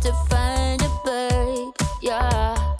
to find a bird, yeah.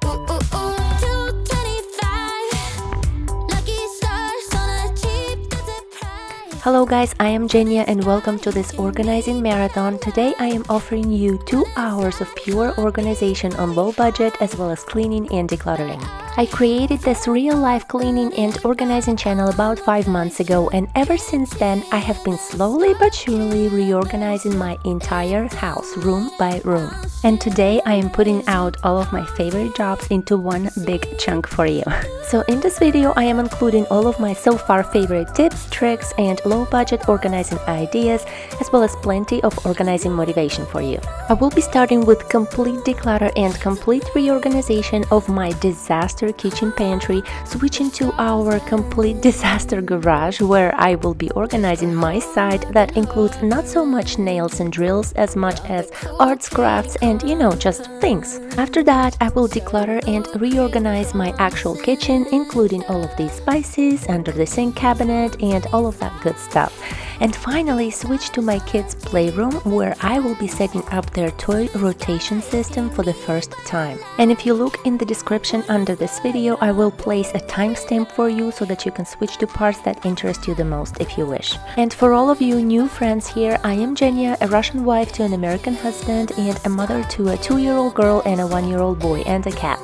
Ooh, ooh, ooh, 225 lucky stars on a cheap visit price. Hello guys, I am Jenia and welcome to this organizing marathon. Today I am offering you 2 hours of pure organization on low budget as well as cleaning and decluttering. I created this real-life cleaning and organizing channel about 5 months ago, and ever since then I have been slowly but surely reorganizing my entire house, room by room. And today I am putting out all of my favorite jobs into one big chunk for you. So in this video I am including all of my so far favorite tips, tricks, and low-budget organizing ideas, as well as plenty of organizing motivation for you. I will be starting with complete declutter and complete reorganization of my disaster kitchen pantry, switching to our complete disaster garage, where I will be organizing my side that includes not so much nails and drills as much as arts, crafts, and just things. After that, I will declutter and reorganize my actual kitchen, including all of these spices, under the sink cabinet, and all of that good stuff. And finally switch to my kids' playroom, where I will be setting up their toy rotation system for the first time. And if you look in the description under this video, I will place a timestamp for you so that you can switch to parts that interest you the most if you wish. And for all of you new friends here, I am Jenia, a Russian wife to an American husband and a mother to a 2-year-old girl and a 1-year-old boy and a cat.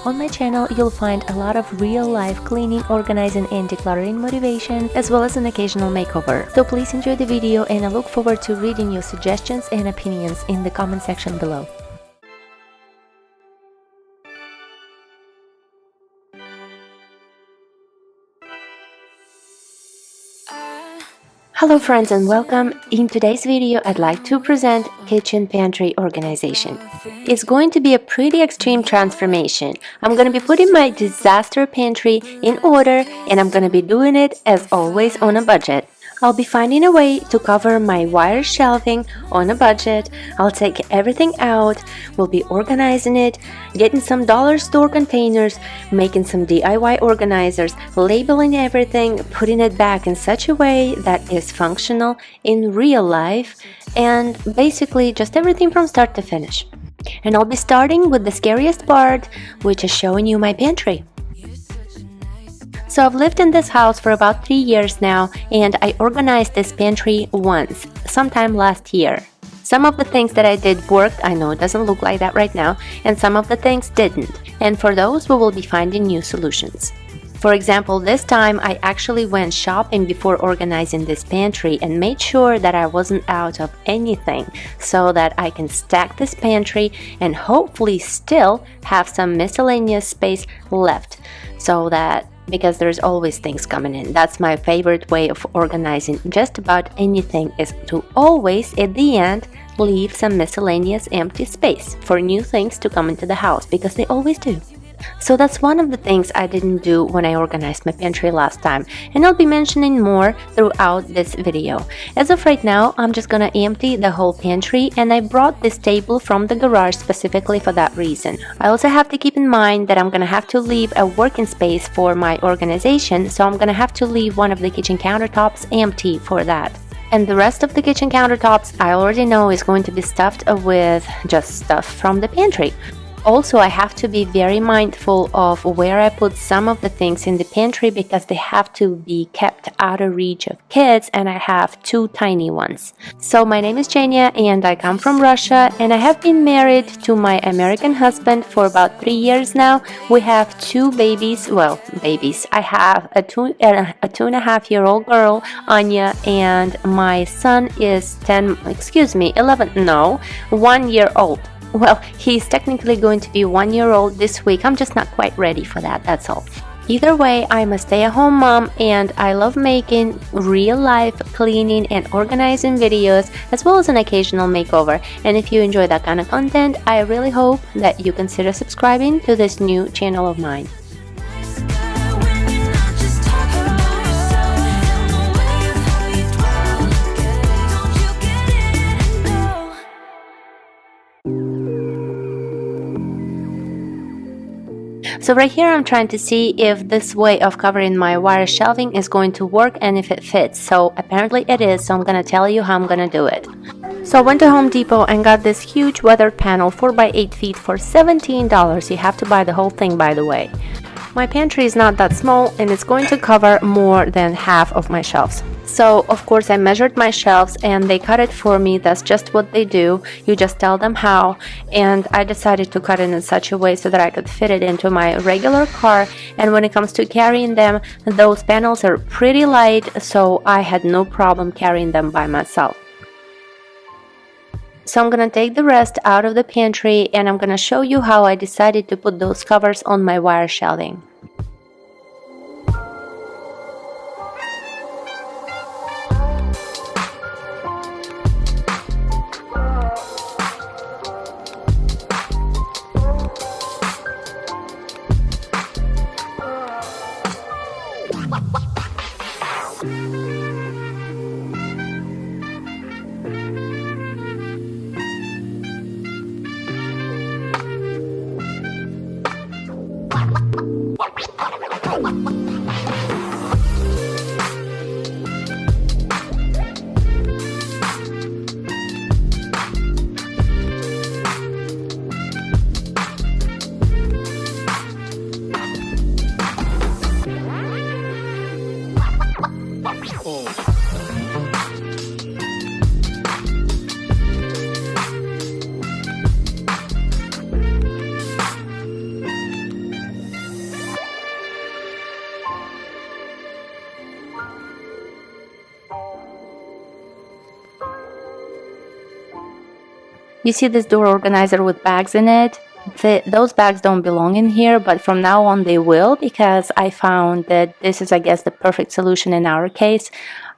On my channel, you'll find a lot of real-life cleaning, organizing, and decluttering motivation, as well as an occasional makeover. So please enjoy the video, and I look forward to reading your suggestions and opinions in the comment section below. Hello friends and welcome. In today's video I'd like to present kitchen pantry organization. It's going to be a pretty extreme transformation. I'm going to be putting my disaster pantry in order, and I'm going to be doing it as always on a budget. I'll be finding a way to cover my wire shelving on a budget. I'll take everything out, we'll be organizing it, getting some dollar store containers, making some DIY organizers, labeling everything, putting it back in such a way that is functional in real life, and basically just everything from start to finish. And I'll be starting with the scariest part, which is showing you my pantry. So I've lived in this house for about 3 years now, and I organized this pantry once, sometime last year. Some of the things that I did worked. I know it doesn't look like that right now, and some of the things didn't. And for those, we will be finding new solutions. For example, this time I actually went shopping before organizing this pantry and made sure that I wasn't out of anything, so that I can stack this pantry and hopefully still have some miscellaneous space left, so that because there's always things coming in. That's my favorite way of organizing just about anything, is to always at the end leave some miscellaneous empty space for new things to come into the house, because they always do. So that's one of the things I didn't do when I organized my pantry last time, and I'll be mentioning more throughout this video. As of right now, I'm just gonna empty the whole pantry, and I brought this table from the garage specifically for that reason. I also have to keep in mind that I'm gonna have to leave a working space for my organization, so I'm gonna have to leave one of the kitchen countertops empty for that. And the rest of the kitchen countertops I already know is going to be stuffed with just stuff from the pantry. Also, I have to be very mindful of where I put some of the things in the pantry, because they have to be kept out of reach of kids, and I have 2 tiny ones. So my name is Jenia and I come from Russia, and I have been married to my American husband for about 3 years now. We have 2 babies, babies. I have a 2.5-year-old girl, Anya, and my son is 1 year old. Well, he's technically going to be 1 year old this week. I'm just not quite ready for that, that's all. Either way, I'm a stay-at-home mom, and I love making real-life cleaning and organizing videos, as well as an occasional makeover. And if you enjoy that kind of content, I really hope that you consider subscribing to this new channel of mine. So right here I'm trying to see if this way of covering my wire shelving is going to work and if it fits. So apparently it is, so I'm gonna tell you how I'm gonna do it. So I went to Home Depot and got this huge weathered panel 4 by 8 feet for $17. You have to buy the whole thing, by the way. My pantry is not that small and it's going to cover more than half of my shelves. So of course I measured my shelves and they cut it for me. That's just what they do. You just tell them how. And I decided to cut it in such a way so that I could fit it into my regular car. And when it comes to carrying them, those panels are pretty light, so I had no problem carrying them by myself. So I'm going to take the rest out of the pantry and I'm going to show you how I decided to put those covers on my wire shelving. You see this door organizer with bags in it? Those bags don't belong in here, but from now on they will, because I found that this is, I guess, the perfect solution in our case.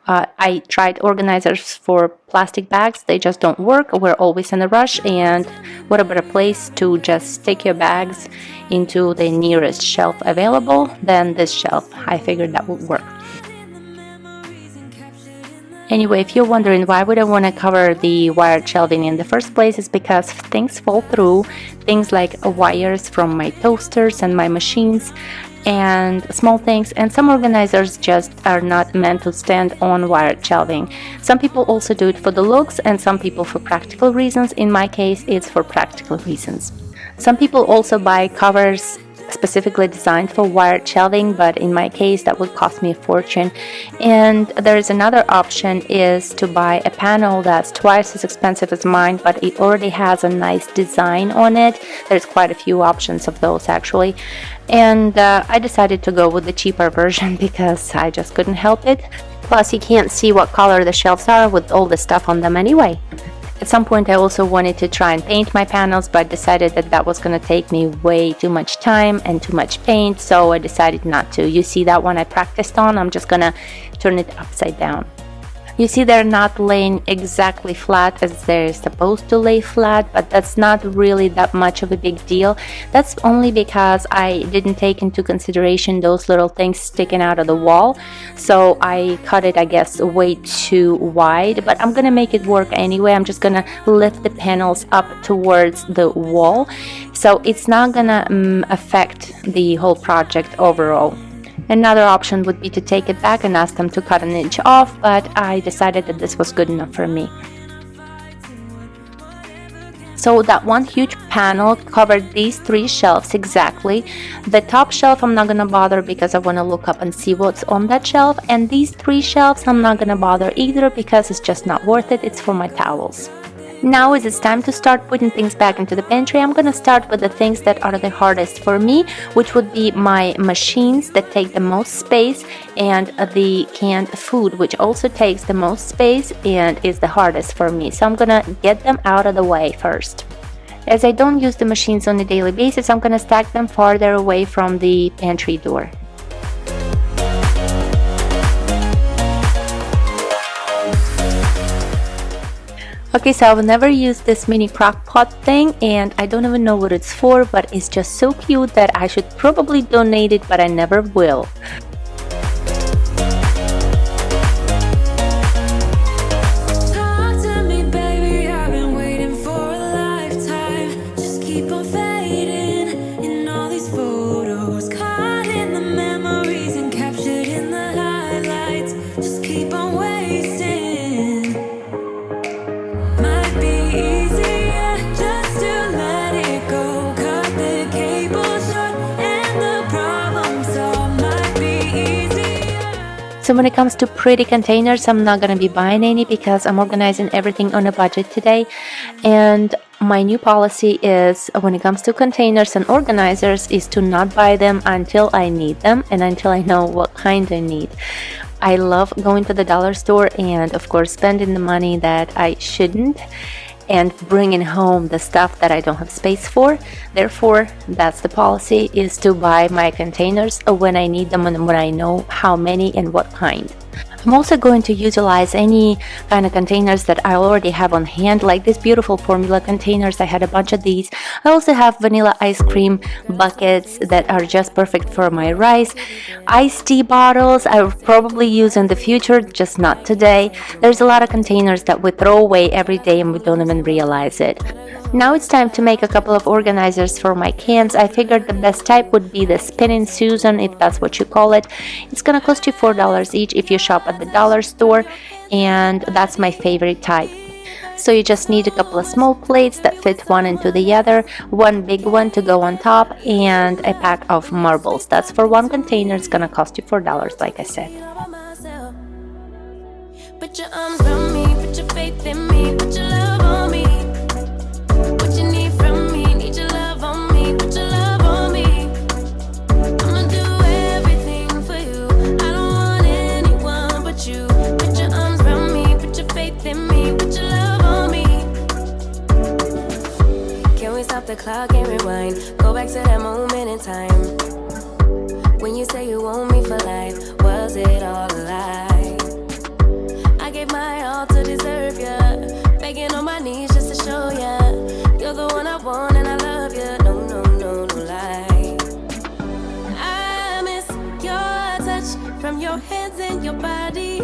I tried organizers for plastic bags. They just don't work. We're always in a rush, and what a better place to just stick your bags into the nearest shelf available than this shelf. I figured that would work. Anyway, if you're wondering why would I want to cover the wired shelving in the first place, is because things fall through, things like wires from my toasters and my machines and small things, and some organizers just are not meant to stand on wired shelving. Some people also do it for the looks and some people for practical reasons. In my case, it's for practical reasons. Some people also buy covers specifically designed for wired shelving, but in my case that would cost me a fortune. And there is another option, is to buy a panel that's twice as expensive as mine, but it already has a nice design on it. There's quite a few options of those actually, and I decided to go with the cheaper version because I just couldn't help it. Plus you can't see what color the shelves are with all the stuff on them anyway. At some point I also wanted to try and paint my panels, but decided that that was going to take me way too much time and too much paint, so I decided not to. You see that one I practiced on? I'm just gonna turn it upside down. You see they're not laying exactly flat as they're supposed to lay flat, but that's not really that much of a big deal. That's only because I didn't take into consideration those little things sticking out of the wall. So I cut it, I guess, way too wide, but I'm gonna make it work anyway. I'm just gonna lift the panels up towards the wall, so it's not gonna affect the whole project overall. Another option would be to take it back and ask them to cut an inch off, but I decided that this was good enough for me. So that one huge panel covered these 3 shelves exactly. The top shelf I'm not gonna bother because I want to look up and see what's on that shelf, and these 3 shelves I'm not gonna bother either because it's just not worth it. It's for my towels. Now as it's time to start putting things back into the pantry, I'm gonna start with the things that are the hardest for me, which would be my machines that take the most space, and the canned food, which also takes the most space and is the hardest for me. So I'm gonna get them out of the way first. As I don't use the machines on a daily basis, I'm gonna stack them farther away from the pantry door. Okay, so I've never used this mini crock pot thing, and I don't even know what it's for, but it's just so cute that I should probably donate it, but I never will. My So when it comes to pretty containers, I'm not going to be buying any because I'm organizing everything on a budget today. And my new policy is, when it comes to containers and organizers, is to not buy them until I need them and until I know what kind I need. I love going to the dollar store and of course spending the money that I shouldn't and bringing home the stuff that I don't have space for. Therefore, that's the policy, is to buy my containers when I need them and when I know how many and what kind. I'm also going to utilize any kind of containers that I already have on hand, like these beautiful formula containers. I had a bunch of these. I also have vanilla ice cream buckets that are just perfect for my rice. Iced tea bottles I will probably use in the future, just not today. There's a lot of containers that we throw away every day and we don't even realize it. Now it's time to make a couple of organizers for my cans. I figured the best type would be the Spinning Susan, if that's what you call it. It's gonna cost you $4 each if you shop at the dollar store, and that's my favorite type. So you just need a couple of small plates that fit one into the other, one big one to go on top, and a pack of marbles. That's for one container. It's gonna cost you $4, like I said. Put your arms around me, put your faith in me, put your love on me. What you need from me, need your love on me, put your love on me. I'ma do everything for you. I don't want anyone but you. Put your arms around me, put your faith in me, put your love on me. Can we stop the clock and rewind? Go back to that moment in time when you say you want me for life. Was it all a lie? I gave my all to deserve ya, begging on my knees just to show ya you're the one I want and I love ya. No, no, no, no lie. I miss your touch from your hands and your body.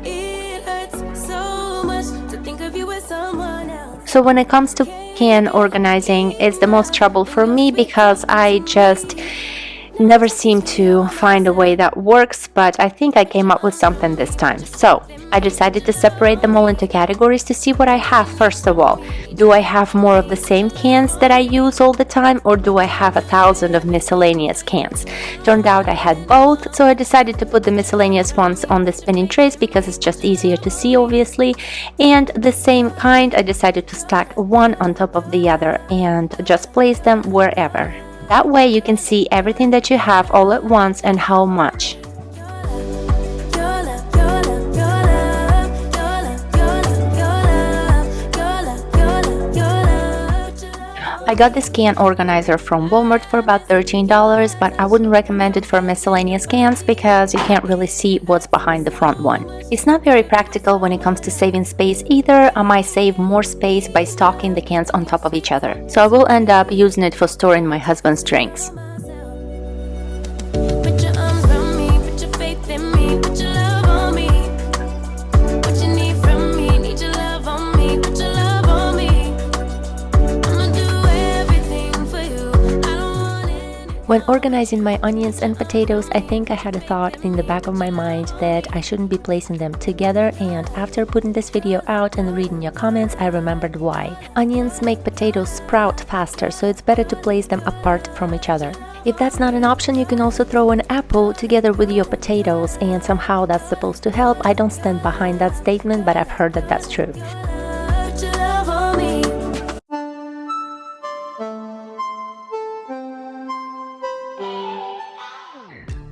It hurts so much to think of you as someone else. So when it comes to can organizing, it's the most trouble for me because I just never seem to find a way that works, but I think I came up with something this time. So I decided to separate them all into categories to see what I have. First of all, do I have more of the same cans that I use all the time, or do I have 1,000 of miscellaneous cans? Turned out I had both, so I decided to put the miscellaneous ones on the spinning trays because it's just easier to see, obviously, and the same kind I decided to stack one on top of the other and just place them wherever. That way you can see everything that you have all at once and how much. I got this can organizer from Walmart for about $13, but I wouldn't recommend it for miscellaneous cans because you can't really see what's behind the front one. It's not very practical when it comes to saving space either. I might save more space by stocking the cans on top of each other. So I will end up using it for storing my husband's drinks. Put your arms around me, put your faith in me, put your love on me. What you need from me, need your love on me, put your love on me. I'ma do everything for you. I don't want it. When organizing my onions and potatoes, I think I had a thought in the back of my mind that I shouldn't be placing them together, and after putting this video out and reading your comments, I remembered why. Onions make potatoes sprout faster, so it's better to place them apart from each other. If that's not an option, you can also throw an apple together with your potatoes, and somehow that's supposed to help. I don't stand behind that statement, but I've heard that that's true. Put your love on me.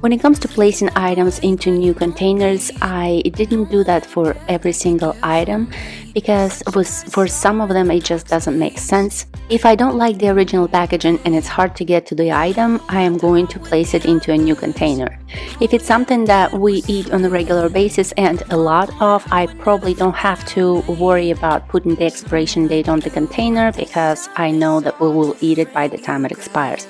When it comes to placing items into new containers, I didn't do that for every single item because for some of them it just doesn't make sense. If I don't like the original packaging and it's hard to get to the item, I am going to place it into a new container. If it's something that we eat on a regular basis and a lot of, I probably don't have to worry about putting the expiration date on the container because I know that we will eat it by the time it expires.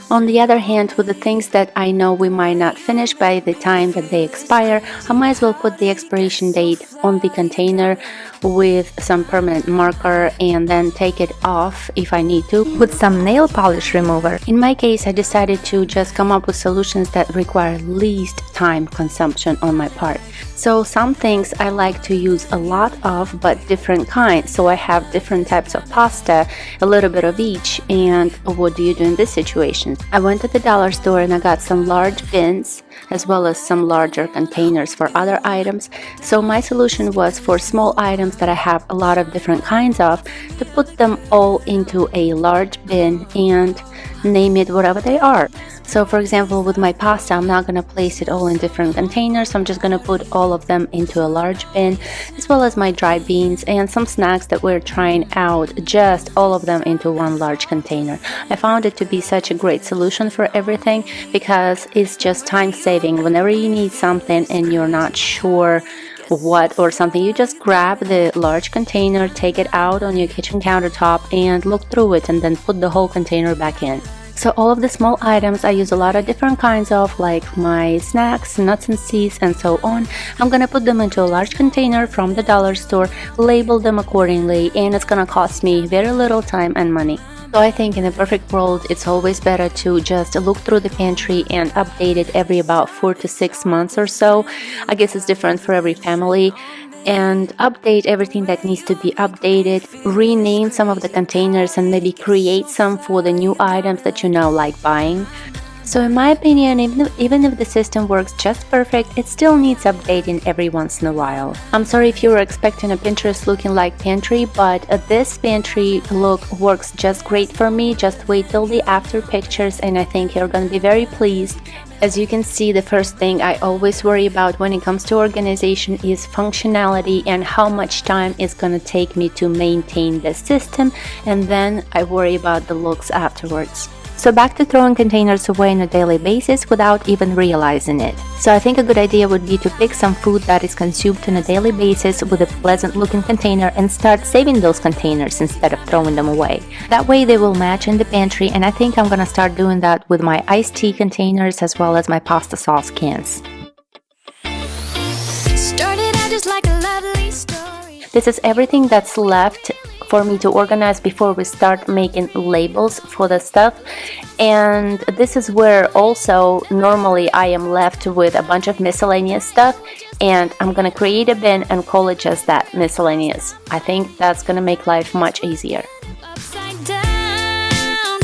On the other hand, with the things that I know we might not finish by the time that they expire, I might as well put the expiration date on the container with some permanent marker and then take it off if I need to with some nail polish remover. In my case, I decided to just come up with solutions that require least time consumption on my part. So some things I like to use a lot of, but different kinds. So I have different types of pasta, a little bit of each. And what do you do in this situation? I went to the dollar store and I got some large bins as well as some larger containers for other items. So my solution was for small items that I have a lot of different kinds of, to put them all into a large bin and name it whatever they are. So for example, with my pasta, I'm not going to place it all in different containers. I'm just going to put all of them into a large bin, as well as my dry beans and some snacks that we're trying out, just all of them into one large container. I found it to be such a great solution for everything because it's just time saving. Whenever you need something and you're not sure what or something, you just grab the large container, take it out on your kitchen countertop and look through it, and then put the whole container back in. So all of the small items, I use a lot of different kinds of, like my snacks, nuts and seeds and so on. I'm gonna put them into a large container from the dollar store, label them accordingly, and it's gonna cost me very little time and money. So I think in a perfect world, it's always better to just look through the pantry and update it every about 4 to 6 months or so. I guess it's different for every family. And update everything that needs to be updated, rename some of the containers, and maybe create some for the new items that you now like buying. So in my opinion, even if the system works just perfect, it still needs updating every once in a while. I'm sorry if you were expecting a Pinterest looking like pantry, but this pantry look works just great for me. Just wait till the after pictures and I think you're gonna be very pleased. As you can see, the first thing I always worry about when it comes to organization is functionality and how much time it's going to take me to maintain the system, and then I worry about the looks afterwards. So back to throwing containers away on a daily basis without even realizing it. So I think a good idea would be to pick some food that is consumed on a daily basis with a pleasant looking container and start saving those containers instead of throwing them away. That way they will match in the pantry, and I think I'm gonna start doing that with my iced tea containers as well as my pasta sauce cans. Started out just like a lovely story. This is everything that's left for me to organize before we start making labels for the stuff. And this is where also normally I am left with a bunch of miscellaneous stuff, and I'm gonna create a bin and call it just that, miscellaneous. I think that's gonna make life much easier. Upside down.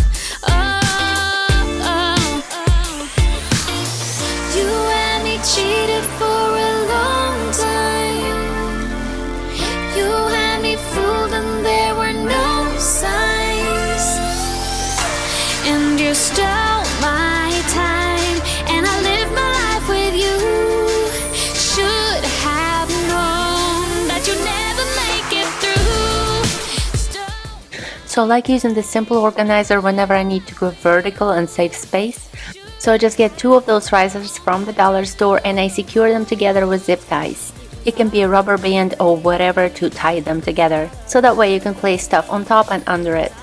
You and me cheated for a long time. You had me fooled and there were no signs. And you stole my time, and I lived my life with you. Should have known that you'd never make it through. So I like using this simple organizer whenever I need to go vertical and save space. So I just get 2 of those risers from the dollar store and I secure them together with zip ties. It can be a rubber band or whatever to tie them together, so that way you can place stuff on top and under it.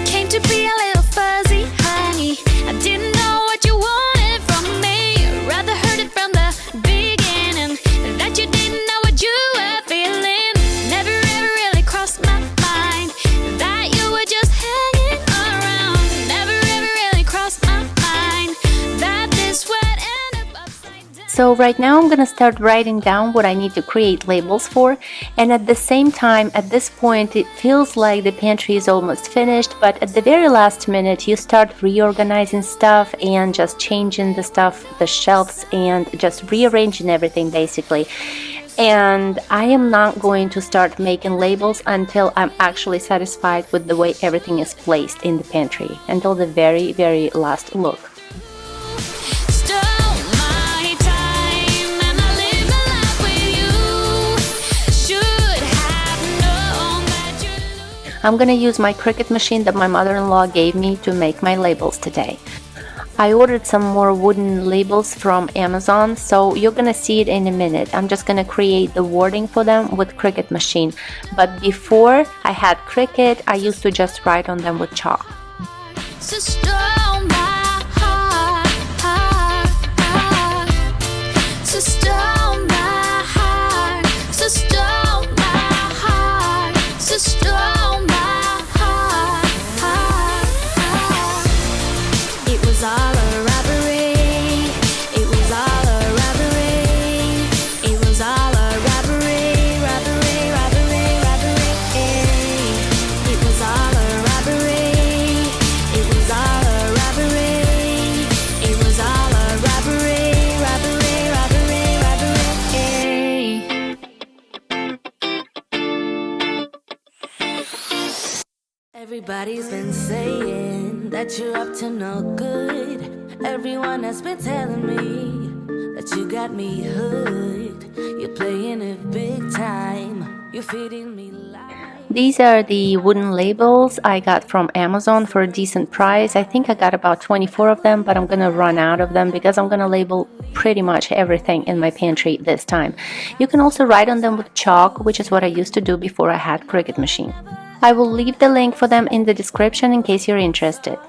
Came to be a little fuzzy, honey. I didn't know what you wanted from me. Rather heard it from the beginning that you didn't know what you were feeling. Never ever really crossed my mind that you were just hanging around. Never ever really crossed my mind that this would end up upside down. So right now I'm gonna start writing down what I need to create labels for, and at the same time, at this point, it feels like the pantry is almost finished, but at the very last minute you start reorganizing stuff and just changing the stuff, the shelves, and just rearranging everything basically. And I am not going to start making labels until I'm actually satisfied with the way everything is placed in the pantry, until the very, very last look. Stole my time and I lived my life with you. Should have known that you. I'm gonna use my Cricut machine that my mother-in-law gave me to make my labels today. I ordered some more wooden labels from Amazon, so you're gonna see it in a minute. I'm just gonna create the wording for them with Cricut machine. But before I had Cricut, I used to just write on them with chalk. So stole my heart. So stole my heart. So stole my heart. So stole my heart. Everybody's been saying that you're up to no good. Everyone has been telling me that you got me hooked. You're playing it big time. You're feeding me lies. These are the wooden labels I got from Amazon for a decent price. I think I got about 24 of them, but I'm gonna run out of them because I'm gonna label pretty much everything in my pantry this time. You can also write on them with chalk, which is what I used to do before I had Cricut machine. I will leave the link for them in the description in case you're interested.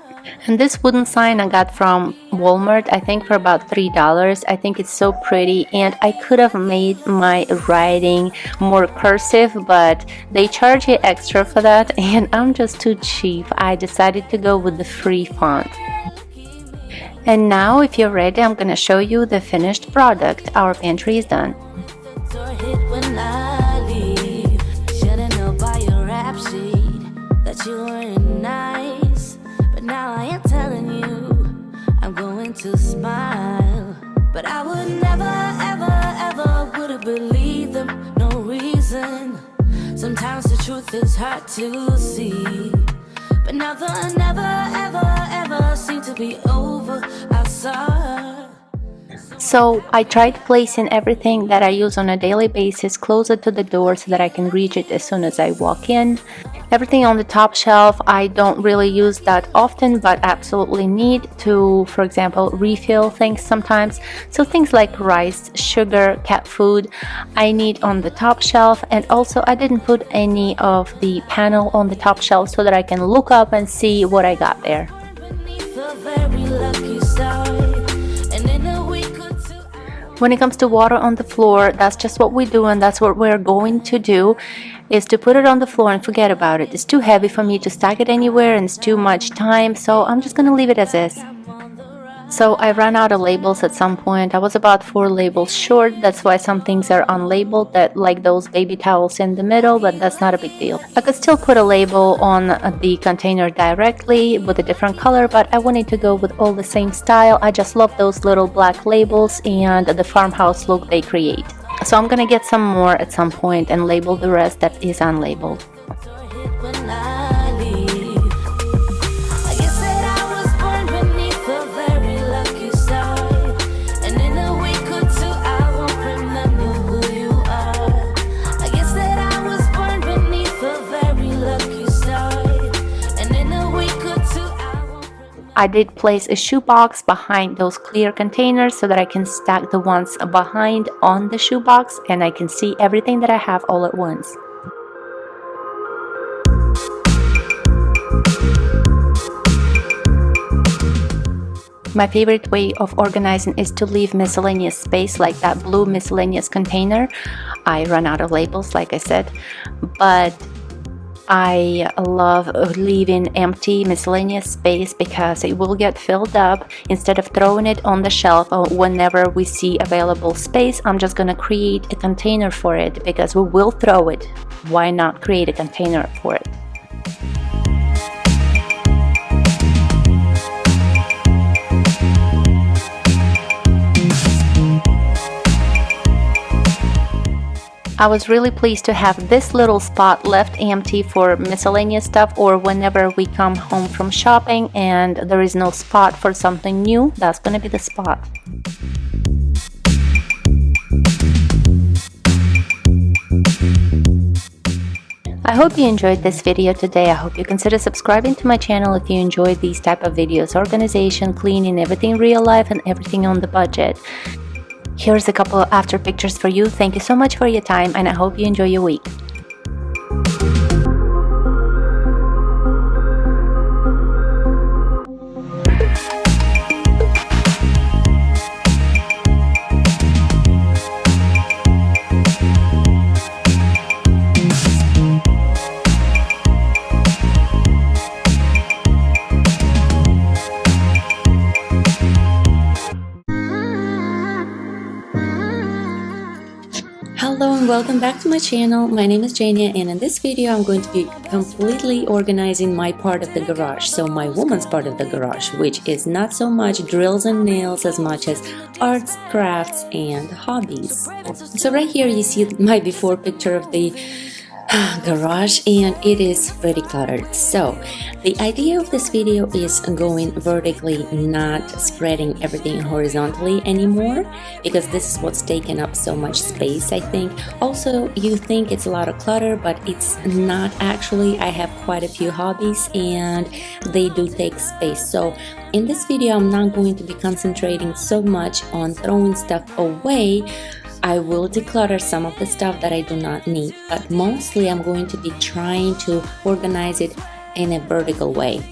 And this wooden sign I got from Walmart, I think for about $3. I think it's so pretty, and I could have made my writing more cursive, but they charge you extra for that, and I'm just too cheap. I decided to go with the free font. And now, if you're ready, I'm gonna show you the finished product. Our pantry is done. Now I am telling you, I'm going to smile. But I would never, ever, ever would have believed them, no reason. Sometimes the truth is hard to see. But now the never, ever, ever seem to be over. I saw. So I tried placing everything that I use on a daily basis closer to the door so that I can reach it as soon as I walk in. Everything on the top shelf I don't really use that often, but absolutely need to, for example, refill things sometimes. So things like rice, sugar, cat food I need on the top shelf. And also I didn't put any of the panel on the top shelf so that I can look up and see what I got there. When it comes to water on the floor, that's just what we do, and that's what we're going to do, is to put it on the floor and forget about it. It's too heavy for me to stack it anywhere, and it's too much time, so I'm just gonna leave it as is. So I ran out of labels at some point. I was about 4 labels short. That's why some things are unlabeled, that like those baby towels in the middle, but that's not a big deal. I could still put a label on the container directly with a different color, but I wanted to go with all the same style. I just love those little black labels and the farmhouse look they create. So I'm gonna get some more at some point and label the rest that is unlabeled. I did place a shoebox behind those clear containers so that I can stack the ones behind on the shoebox and I can see everything that I have all at once. My favorite way of organizing is to leave miscellaneous space, like that blue miscellaneous container. I run out of labels, like I said, but I love leaving empty miscellaneous space because it will get filled up. Instead of throwing it on the shelf or whenever we see available space, I'm just gonna create a container for it because we will throw it. Why not create a container for it? I was really pleased to have this little spot left empty for miscellaneous stuff, or whenever we come home from shopping and there is no spot for something new, that's gonna be the spot. I hope you enjoyed this video today. I hope you consider subscribing to my channel if you enjoy these type of videos: organization, cleaning, everything real life and everything on the budget. Here's a couple of after pictures for you. Thank you so much for your time, and I hope you enjoy your week. Hello and welcome back to my channel. My name is Jenia, and in this video I'm going to be completely organizing my part of the garage, so my woman's part of the garage, which is not so much drills and nails as much as arts, crafts and hobbies. So right here you see my before picture of the garage, and it is pretty cluttered. So the idea of this video is going vertically, not spreading everything horizontally anymore, because this is what's taken up so much space, I think. Also, you think it's a lot of clutter, but it's not actually. I have quite a few hobbies and they do take space. So in this video, I'm not going to be concentrating so much on throwing stuff away. I will declutter some of the stuff that I do not need, but mostly I'm going to be trying to organize it in a vertical way.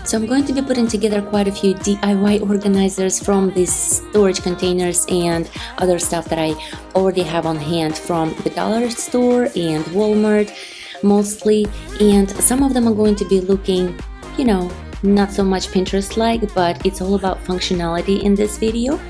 So I'm going to be putting together quite a few DIY organizers from these storage containers and other stuff that I already have on hand from the dollar store and Walmart mostly, and some of them are going to be looking, you know, not so much Pinterest-like, but it's all about functionality in this video.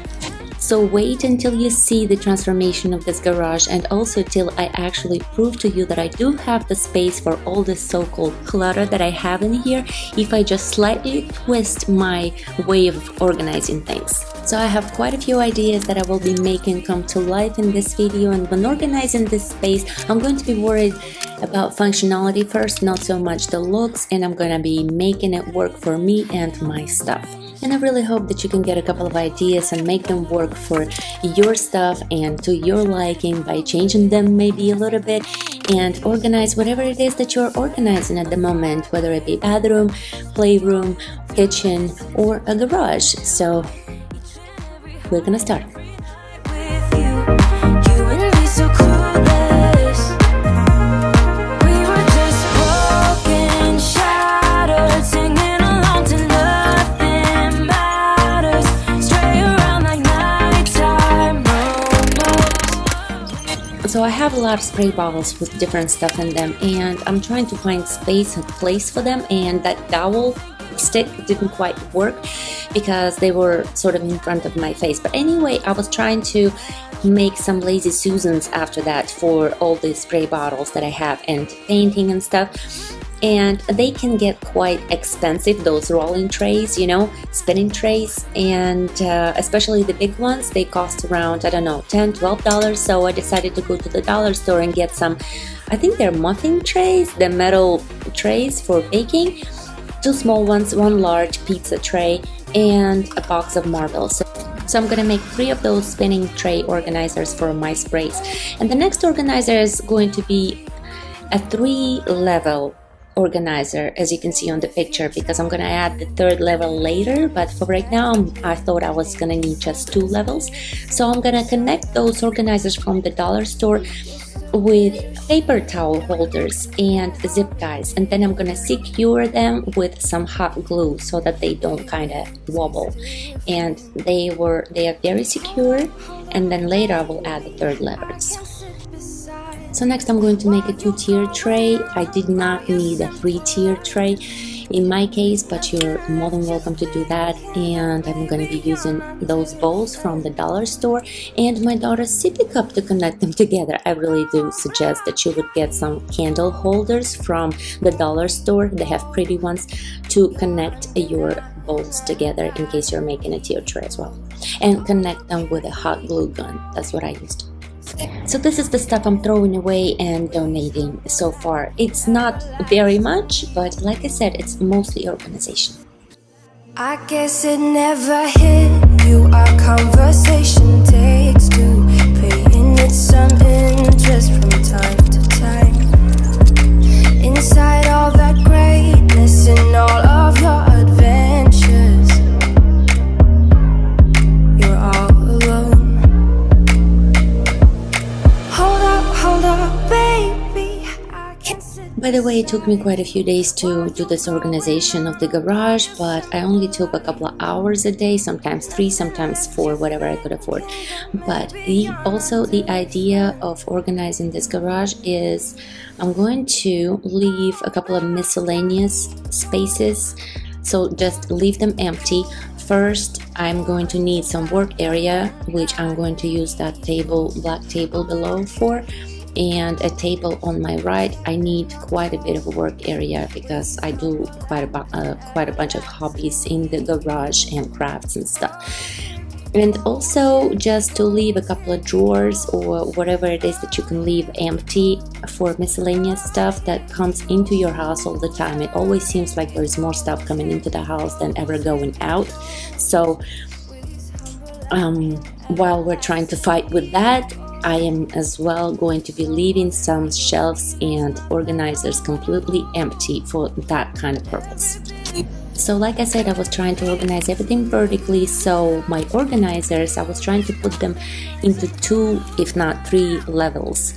So wait until you see the transformation of this garage, and also till I actually prove to you that I do have the space for all this so-called clutter that I have in here if I just slightly twist my way of organizing things. So I have quite a few ideas that I will be making come to life in this video, and when organizing this space, I'm going to be worried about functionality first, not so much the looks, and I'm gonna be making it work for me and my stuff. And I really hope that you can get a couple of ideas and make them work for your stuff and to your liking by changing them maybe a little bit, and organize whatever it is that you're organizing at the moment, whether it be bathroom, playroom, kitchen, or a garage. So we're gonna start. So I have a lot of spray bottles with different stuff in them, and I'm trying to find space and place for them, and that dowel stick didn't quite work because they were sort of in front of my face. But anyway, I was trying to make some lazy Susans after that for all the spray bottles that I have and painting and stuff. And they can get quite expensive, those rolling trays, you know, spinning trays, and especially the big ones, they cost around, I don't know, $10, $12. So I decided to go to the dollar store and get some, I think they're muffin trays, the metal trays for baking, 2 small ones, 1 large pizza tray, and a box of marbles. So I'm gonna make 3 of those spinning tray organizers for my sprays. And the next organizer is going to be a 3-level organizer, as you can see on the picture, because I'm gonna add the 3rd level later, but for right now I thought I was gonna need just 2 levels. So I'm gonna connect those organizers from the dollar store with paper towel holders and zip ties, and then I'm gonna secure them with some hot glue so that they don't kind of wobble, and they are very secure. And then later I will add the 3rd levers. So next I'm going to make a 2-tier tray. I did not need a 3-tier tray in my case, but you're more than welcome to do that. And I'm going to be using those bowls from the dollar store and my daughter's sippy cup to connect them together. I really do suggest that you would get some candle holders from the dollar store. They have pretty ones to connect your bowls together in case you're making a tier tray as well. And connect them with a hot glue gun. That's what I used. So this is the stuff I'm throwing away and donating so far. It's not very much, but like I said, it's mostly organization. I guess it never hit you. Our conversation takes two, paying it some interest from time to time. Inside all that greatness and all of your adventures, you're all alone. Hold up, baby. By the way, it took me quite a few days to do this organization of the garage, but I only took a couple of hours a day, sometimes 3, sometimes 4, whatever I could afford. But also the idea of organizing this garage is I'm going to leave a couple of miscellaneous spaces, so just leave them empty. First, I'm going to need some work area, which I'm going to use that black table below for, and a table on my right. I need quite a bit of a work area because I do quite a bunch of hobbies in the garage and crafts and stuff. And also just to leave a couple of drawers or whatever it is that you can leave empty for miscellaneous stuff that comes into your house all the time. It always seems like there's more stuff coming into the house than ever going out. So while we're trying to fight with that, I am as well going to be leaving some shelves and organizers completely empty for that kind of purpose. So like I said, I was trying to organize everything vertically, so my organizers, I was trying to put them into 2 if not 3 levels.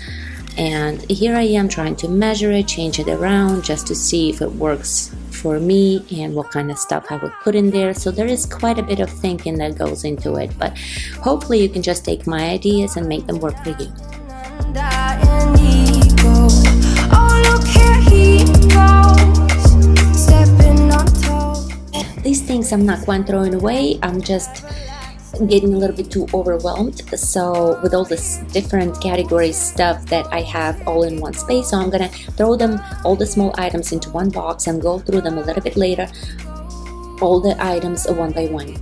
And here I am trying to measure it, change it around just to see if it works for me and what kind of stuff I would put in there. So there is quite a bit of thinking that goes into it, but hopefully you can just take my ideas and make them work for you. These things I'm not quite throwing away, I'm just getting a little bit too overwhelmed. So with all this different category stuff that I have all in one space, so I'm gonna throw them, all the small items, into one box and go through them a little bit later, all the items one by one.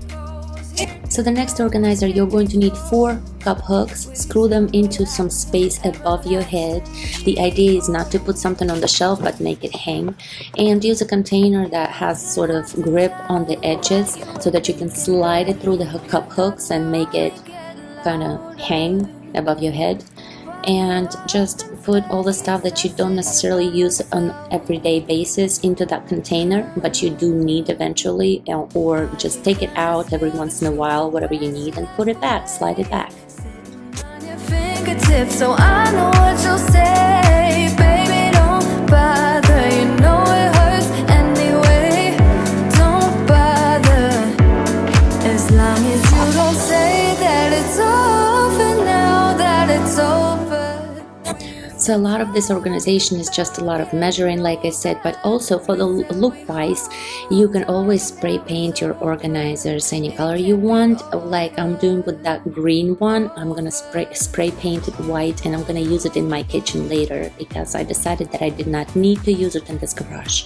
So the next organizer, you're going to need 4 cup hooks. Screw them into some space above your head. The idea is not to put something on the shelf but make it hang, and use a container that has sort of grip on the edges so that you can slide it through the cup hooks and make it kind of hang above your head. And just put all the stuff that you don't necessarily use on an everyday basis into that container, but you do need eventually, or just take it out every once in a while, whatever you need, and put it back, slide it back. So I know what you'll say, baby, don't bother, you know it hurts anyway, don't bother, as long as you don't say that it's over now, that it's over. So a lot of this organization is just a lot of measuring, like I said, but also for the look wise, you can always spray paint your organizers any color you want. Like I'm doing with that green one, I'm gonna spray paint it white, and I'm gonna use it in my kitchen later because I decided that I did not need to use it in this garage.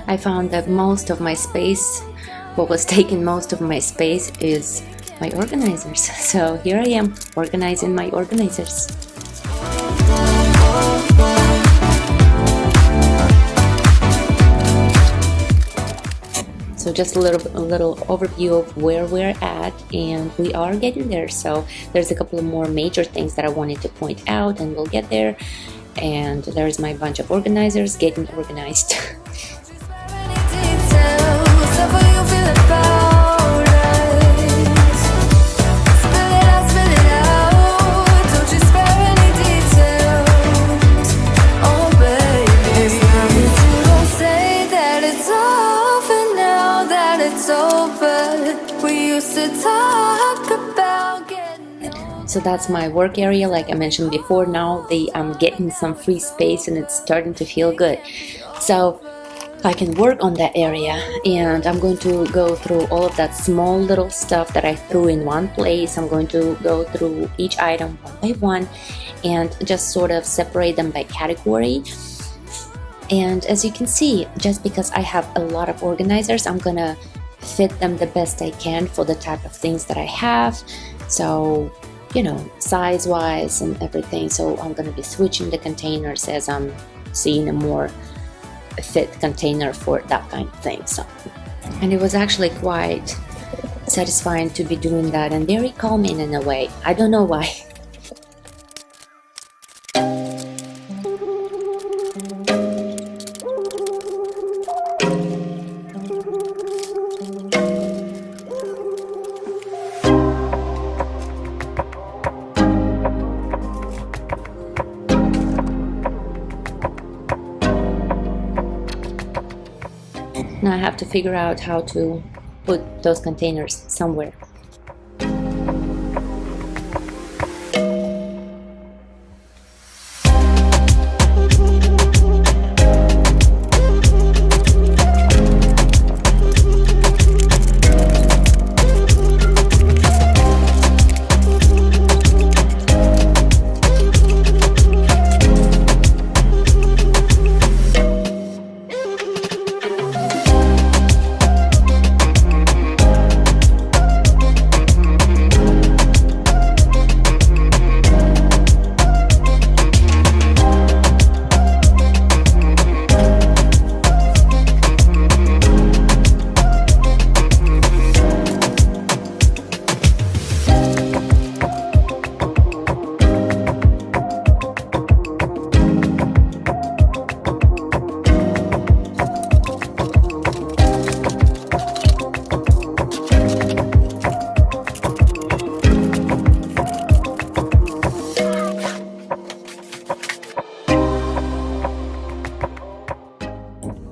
I found that most of my space, what was taking most of my space, is my organizers. So here I am, organizing my organizers. So just a little overview of where we're at, and we are getting there. So there's a couple of more major things that I wanted to point out, and we'll get there. And there's my bunch of organizers getting organized. So that's my work area, like I mentioned before. Now I'm getting some free space and it's starting to feel good. So I can work on that area, and I'm going to go through all of that small little stuff that I threw in one place. I'm going to go through each item one by one and just sort of separate them by category. And as you can see, just because I have a lot of organizers, I'm gonna fit them the best I can for the type of things that I have. So, you know, size wise and everything. So I'm gonna be switching the containers as I'm seeing a more fit container for that kind of thing. So, and it was actually quite satisfying to be doing that, and very calming in a way. I don't know why. Now I have to figure out how to put those containers somewhere.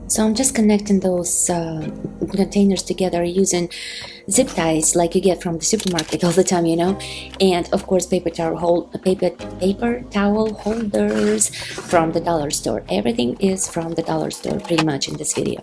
So I'm just connecting those containers together using zip ties like you get from the supermarket all the time, you know, and of course paper towel holders from the dollar store. Everything is from the dollar store pretty much in this video.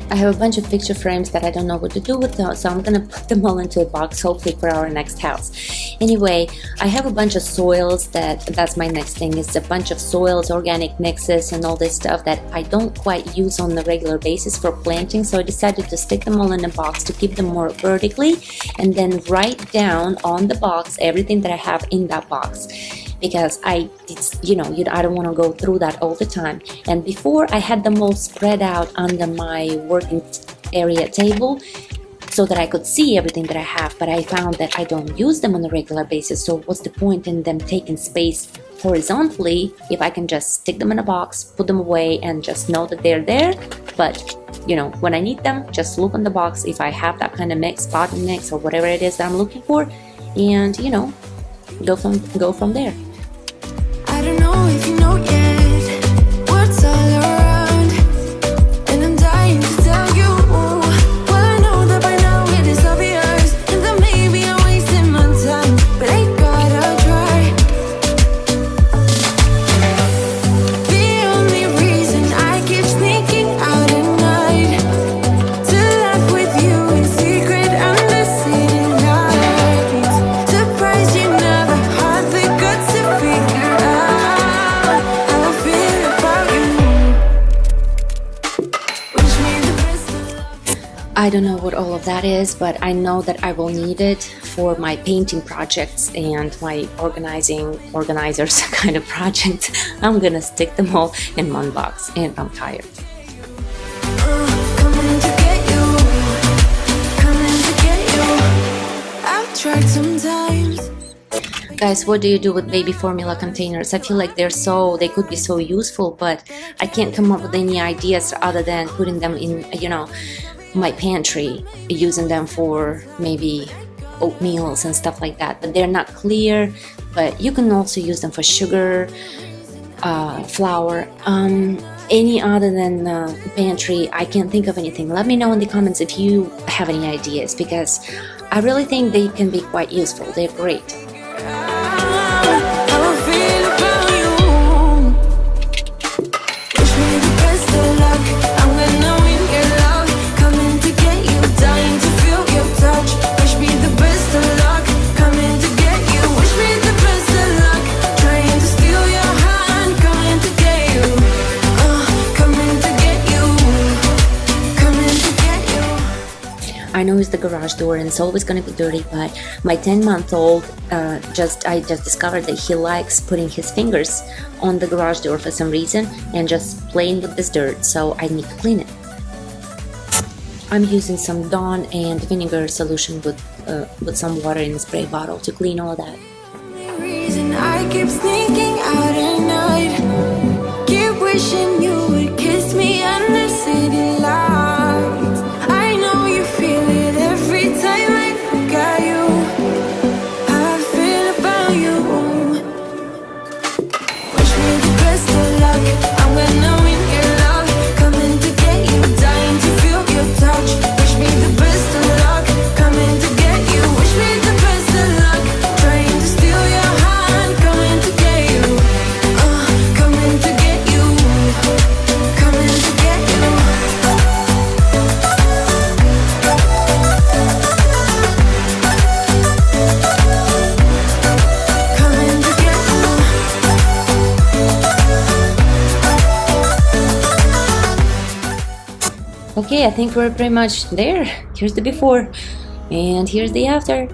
I have a bunch of picture frames that I don't know what to do with them, so I'm gonna put them all into a box, hopefully for our next house. Anyway, I have a bunch of soils that's my next thing. Is a bunch of soils, organic mixes, and all this stuff that I don't quite use on a regular basis for planting, so I decided to stick them all in a box to keep them more vertically, and then write down on the box everything that I have in that box, because I don't want to go through that all the time. And before, I had them all spread out under my working area table so that I could see everything that I have, but I found that I don't use them on a regular basis, so what's the point in them taking space horizontally if I can just stick them in a box, put them away, and just know that they're there. But when I need them, just look on the box if I have that kind of mix, bottom mix, or whatever it is that I'm looking for, and go from there. I don't know if you know yet what's all around, and I'm dying to tell you. Well, I know that by now it is obvious, and that maybe I'm wasting my time, but I gotta try. The only reason I keep sneaking out at night to laugh with you in secret under city lights. Surprised you never had the guts to figure out how I feel about you. Wish me the best of luck. I don't know what all of that is, but I know that I will need it for my painting projects and my organizers kind of projects. I'm gonna stick them all in one box, and I'm tired. Coming to get you, coming to get you. I've tried sometimes. Guys, what do you do with baby formula containers? I feel like they could be so useful, but I can't come up with any ideas other than putting them in, my pantry, using them for maybe oatmeals and stuff like that. But they're not clear, but you can also use them for sugar, flour, any other than pantry. I can't think of anything. Let me know in the comments if you have any ideas, because I really think they can be quite useful. They're great. How I feel about you. Wish me the best of luck. I'm gonna win your love. Coming to get you, dying to feel your touch. Wish me the best of luck. Coming to get you. Wish me the best of luck. Trying to steal your hand. Coming to get you. Coming to get you. Coming to get you. I know it's the garage door and it's always gonna be dirty, but my 10-month-old I just discovered that he likes putting his fingers on the garage door for some reason and just playing with this dirt, so I need to clean it. I'm using some Dawn and vinegar solution with some water in a spray bottle to clean all that. Only reason and I keep sneaking out at night. Keep wishing you would kiss me under city lights. I know you feel it every time I look at you. How I feel about you. Wish me the best of luck. I'm gonna win your love. Coming to get you, dying to feel your touch. Wish me the best of luck. Coming to get you. Wish me the best of luck. Trying to steal your heart. Coming to get you. Coming to get you. Coming to get you. Coming to get you. Okay, I think we're pretty much there. Here's the before and here's the after.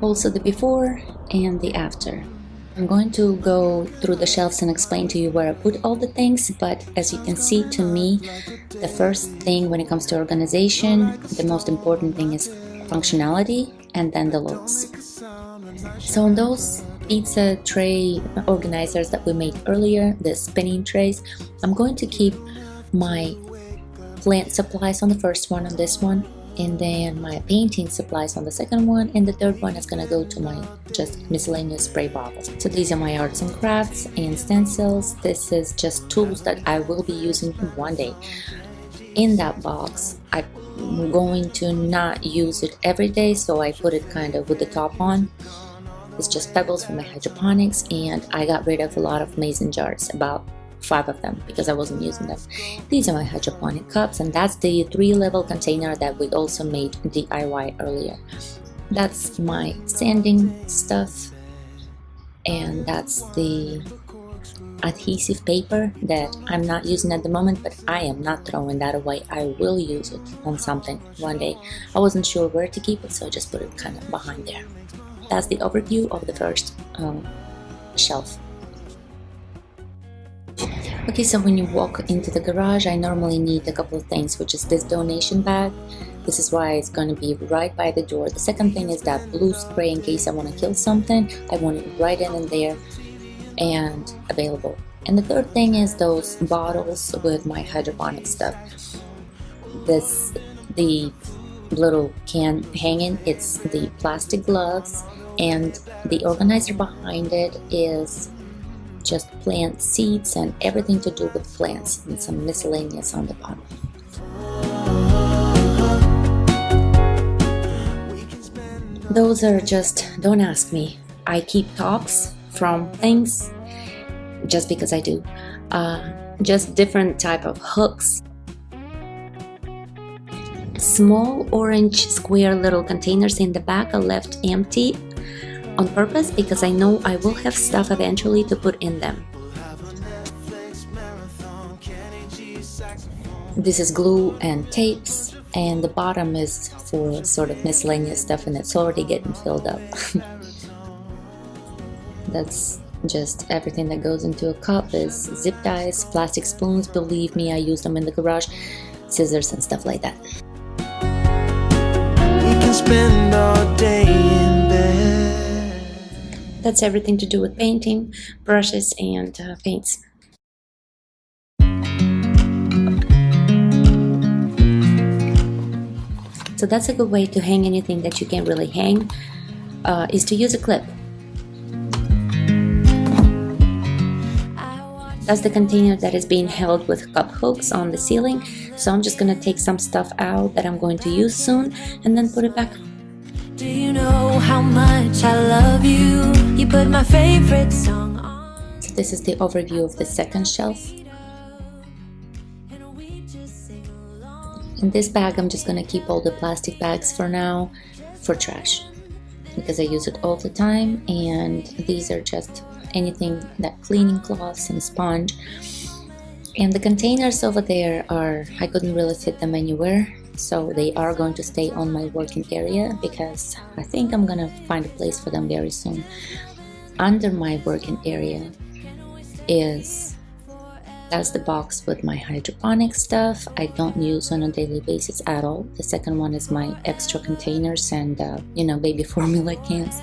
Also the before and the after. I'm going to go through the shelves and explain to you where I put all the things, but as you can see, to me, the first thing when it comes to organization, the most important thing is functionality and then the looks. So on those pizza tray organizers that we made earlier, the spinning trays, I'm going to keep my plant supplies on the first one, on this one, and then my painting supplies on the second one, and the third one is going to go to my just miscellaneous spray bottles. So these are my arts and crafts and stencils. This is just tools that I will be using one day. In that box, I'm going to not use it every day, so I put it kind of with the top on. It's just pebbles for my hydroponics, and I got rid of a lot of mason jars, about 5 of them, because I wasn't using them. These are my hydroponic cups, and that's the 3-level container that we also made DIY earlier. That's my sanding stuff, and that's the adhesive paper that I'm not using at the moment, but I am not throwing that away. I will use it on something one day. I wasn't sure where to keep it, so I just put it kind of behind there. That's the overview of the first shelf. Okay, so when you walk into the garage, I normally need a couple of things, which is this donation bag. This is why it's going to be right by the door. The second thing is that blue spray in case I want to kill something. I want it right in there and available. And the third thing is those bottles with my hydroponic stuff. The little can hanging, it's the plastic gloves, and the organizer behind it is just plant seeds and everything to do with plants, and some miscellaneous on the bottom. Those are just, don't ask me. I keep tops from things just because I do. Just different type of hooks. Small orange square little containers in the back are left empty on purpose because I know I will have stuff eventually to put in them. This is glue and tapes, and the bottom is for sort of miscellaneous stuff, and it's already getting filled up. That's just everything that goes into a cup is zip ties, plastic spoons, believe me, I use them in the garage, scissors and stuff like that. We can spend all day in bed. That's everything to do with painting, brushes and paints. So that's a good way to hang anything that you can't really hang, is to use a clip. That's the container that is being held with cup hooks on the ceiling. So I'm just going to take some stuff out that I'm going to use soon and then put it back. Do you know how much I love you? You put my favorite song on. So this is the overview of the second shelf. In this bag, I'm just going to keep all the plastic bags for now for trash because I use it all the time, and these are just anything that cleaning cloths and sponge. And the containers over there are, I couldn't really fit them anywhere, so they are going to stay on my working area because I think I'm gonna find a place for them very soon. Under my working area is That's the box with my hydroponic stuff. I don't use on a daily basis at all. The second one is my extra containers and baby formula cans.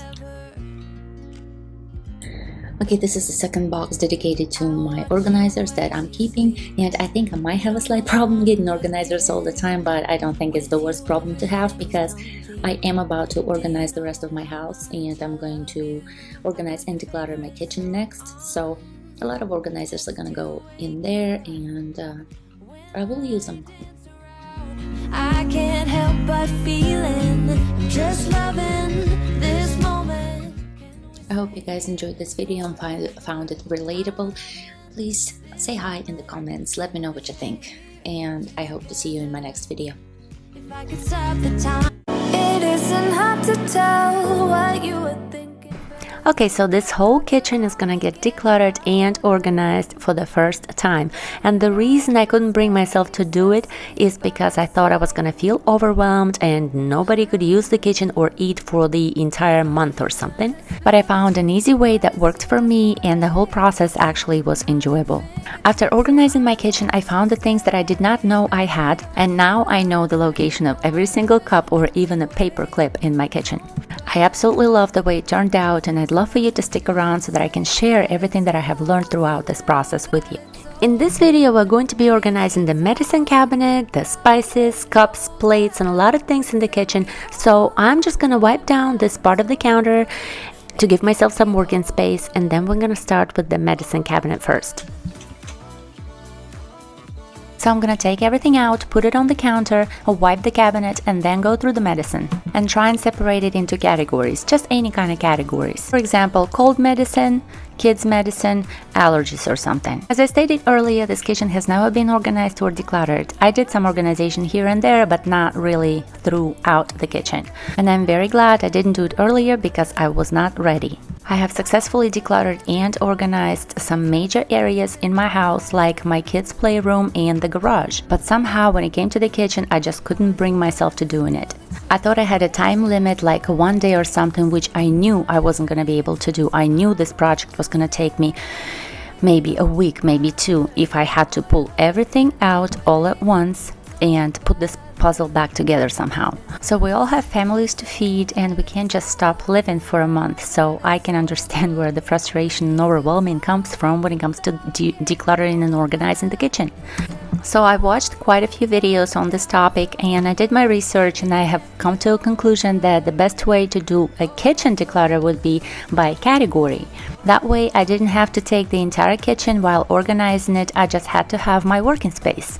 Okay, this is the second box dedicated to my organizers that I'm keeping, and I think I might have a slight problem getting organizers all the time, but I don't think it's the worst problem to have because I am about to organize the rest of my house, and I'm going to organize and declutter my kitchen next. So a lot of organizers are gonna go in there, and I will use them. I can't help but feeling, just loving this moment. I hope you guys enjoyed this video and found it relatable. Please say hi in the comments, let me know what you think, and I hope to see you in my next video. If I could stop the time, it isn't hard to tell what you were thinking. Okay, so this whole kitchen is gonna get decluttered and organized for the first time. And the reason I couldn't bring myself to do it is because I thought I was gonna feel overwhelmed and nobody could use the kitchen or eat for the entire month or something. But I found an easy way that worked for me, and the whole process actually was enjoyable. After organizing my kitchen, I found the things that I did not know I had, and now I know the location of every single cup or even a paper clip in my kitchen. I absolutely love the way it turned out, and I'd love for you to stick around so that I can share everything that I have learned throughout this process with you. In this video, we're going to be organizing the medicine cabinet, the spices, cups, plates, and a lot of things in the kitchen. So I'm just gonna wipe down this part of the counter to give myself some working space, and then we're gonna start with the medicine cabinet first. So I'm gonna take everything out, put it on the counter, wipe the cabinet, and then go through the medicine and try and separate it into categories, just any kind of categories. For example, cold medicine, kids medicine, allergies or something. As I stated earlier, this kitchen has never been organized or decluttered. I did some organization here and there, but not really throughout the kitchen. And I'm very glad I didn't do it earlier because I was not ready. I have successfully decluttered and organized some major areas in my house, like my kids' playroom and the garage. But somehow when it came to the kitchen, I just couldn't bring myself to doing it. I thought I had a time limit, like one day or something, which I knew I wasn't going to be able to do. I knew this project was going to take me maybe a week, maybe two, if I had to pull everything out all at once and put this puzzle back together somehow. So we all have families to feed, and we can't just stop living for a month. So I can understand where the frustration and overwhelming comes from when it comes to decluttering and organizing the kitchen. So I watched quite a few videos on this topic, and I did my research, and I have come to a conclusion that the best way to do a kitchen declutter would be by category. That way I didn't have to take the entire kitchen while organizing it, I just had to have my working space.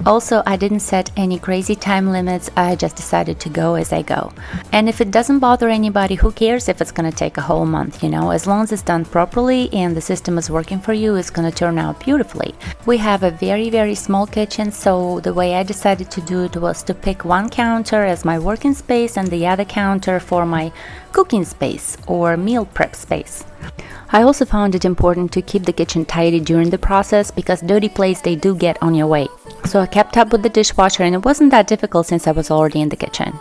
Also, I didn't set any crazy time limits, I just decided to go as I go. And if it doesn't bother anybody, who cares if it's gonna take a whole month, as long as it's done properly and the system is working for you, it's gonna turn out beautifully. We have a very, very small kitchen, so the way I decided to do it was to pick one counter as my working space and the other counter for my cooking space or meal prep space. I also found it important to keep the kitchen tidy during the process because dirty plates, they do get on your way. So I kept up with the dishwasher, and it wasn't that difficult since I was already in the kitchen.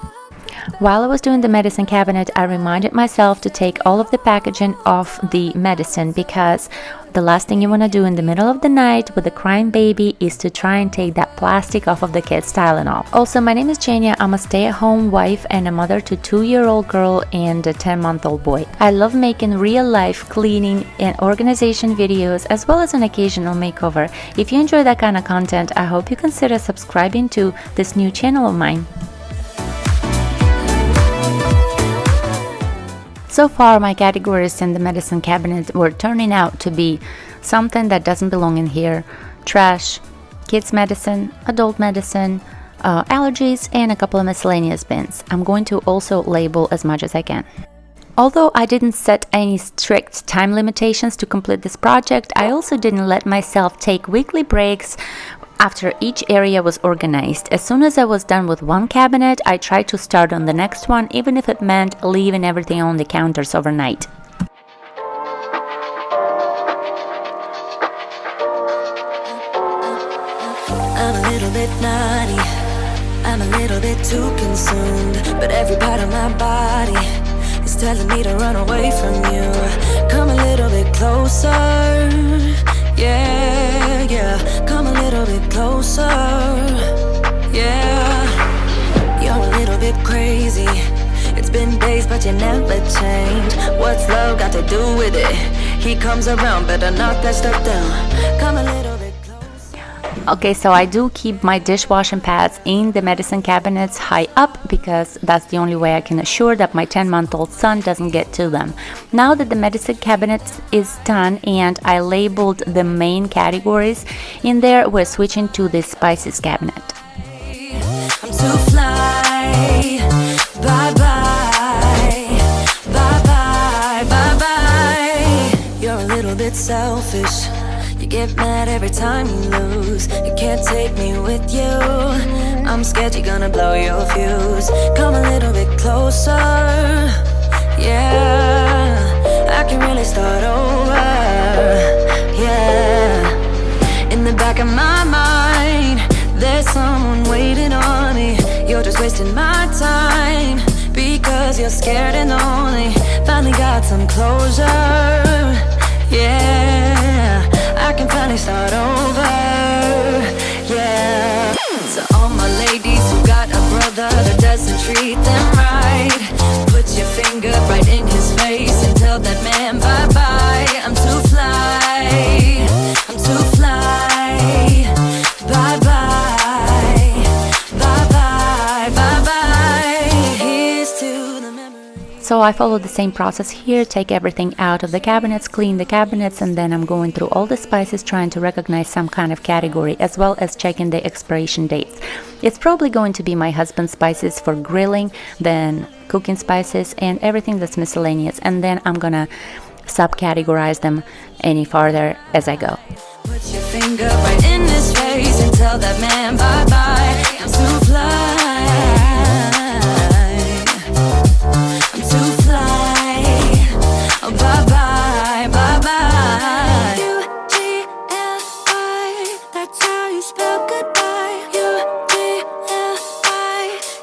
While I was doing the medicine cabinet, I reminded myself to take all of the packaging off the medicine because the last thing you want to do in the middle of the night with a crying baby is to try and take that plastic off of the kid's Tylenol. Also, my name is Jenia. I'm a stay-at-home wife and a mother to a 2-year-old girl and a 10-month-old boy. I love making real-life cleaning and organization videos as well as an occasional makeover. If you enjoy that kind of content, I hope you consider subscribing to this new channel of mine. So far, my categories in the medicine cabinet were turning out to be something that doesn't belong in here, trash, kids medicine, adult medicine, allergies, and a couple of miscellaneous bins. I'm going to also label as much as I can. Although I didn't set any strict time limitations to complete this project, I also didn't let myself take weekly breaks after each area was organized. As soon as I was done with one cabinet, I tried to start on the next one, even if it meant leaving everything on the counters overnight. I'm a little bit naughty, I'm a little bit too consumed, but every part of my body is telling me to run away from you. Come a little bit closer, Yeah, yeah, come a little bit closer. Yeah, you're a little bit crazy. It's been days, but you never change. What's love got to do with it? He comes around, better knock that stuff down. Come a little bit closer. Okay, so I do keep my dishwashing pads in the medicine cabinets high up because that's the only way I can assure that my 10-month-old son doesn't get to them. Now that the medicine cabinet is done and I labeled the main categories in there, we're switching to the spices cabinet. I'm too fly. Bye bye. Bye bye. Bye bye. You're a little bit selfish. You get mad every time you lose. You can't take me with you. I'm scared you're gonna blow your fuse. Come a little bit closer. Yeah, I can really start over. Yeah, in the back of my mind, there's someone waiting on me. You're just wasting my time because you're scared and lonely. Finally got some closure. Yeah, I can finally start over. Yeah. So all my ladies who got a brother that doesn't treat them right, put your finger right in his face and tell that man bye-bye. I'm too fly. I'm too fly. Bye-bye. Bye-bye. Bye-bye. Here's to the memory. So I follow the same process here, take everything out of the cabinets, clean the cabinets, and then I'm going through all the spices trying to recognize some kind of category as well as checking the expiration dates. It's probably going to be my husband's spices for grilling, then cooking spices and everything that's miscellaneous, and then I'm gonna subcategorize them any farther as I go. Put your finger right in his face and tell that man bye-bye. I'm too fly. I'm too fly. Oh, bye-bye, bye-bye. U-G-L-I, that's how you spell goodbye. U-G-L-I,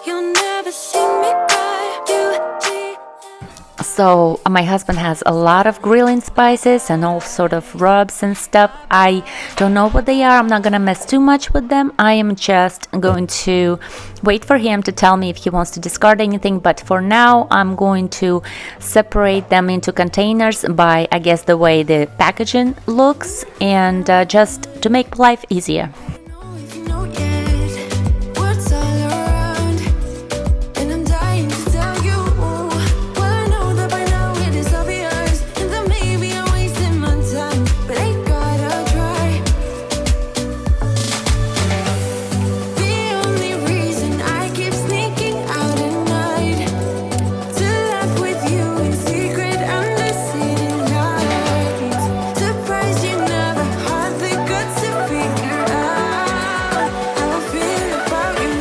you'll never see me cry. U-G-L-I. So my husband has a lot of grilling spices and all sort of rubs and stuff. I don't know what they are. I'm not gonna mess too much with them. I am just going to wait for him to tell me if he wants to discard anything, but for now I'm going to separate them into containers by, I guess, the way the packaging looks, and just to make life easier. If you know yet, what's all around, and I'm dying to tell you. Well, I know that by now it is obvious, and that maybe I'm wasting my time, but I gotta try. The only reason I keep sneaking out at night to laugh with you in secret under city lights. Surprised you never had the guts to figure out how I feel about you.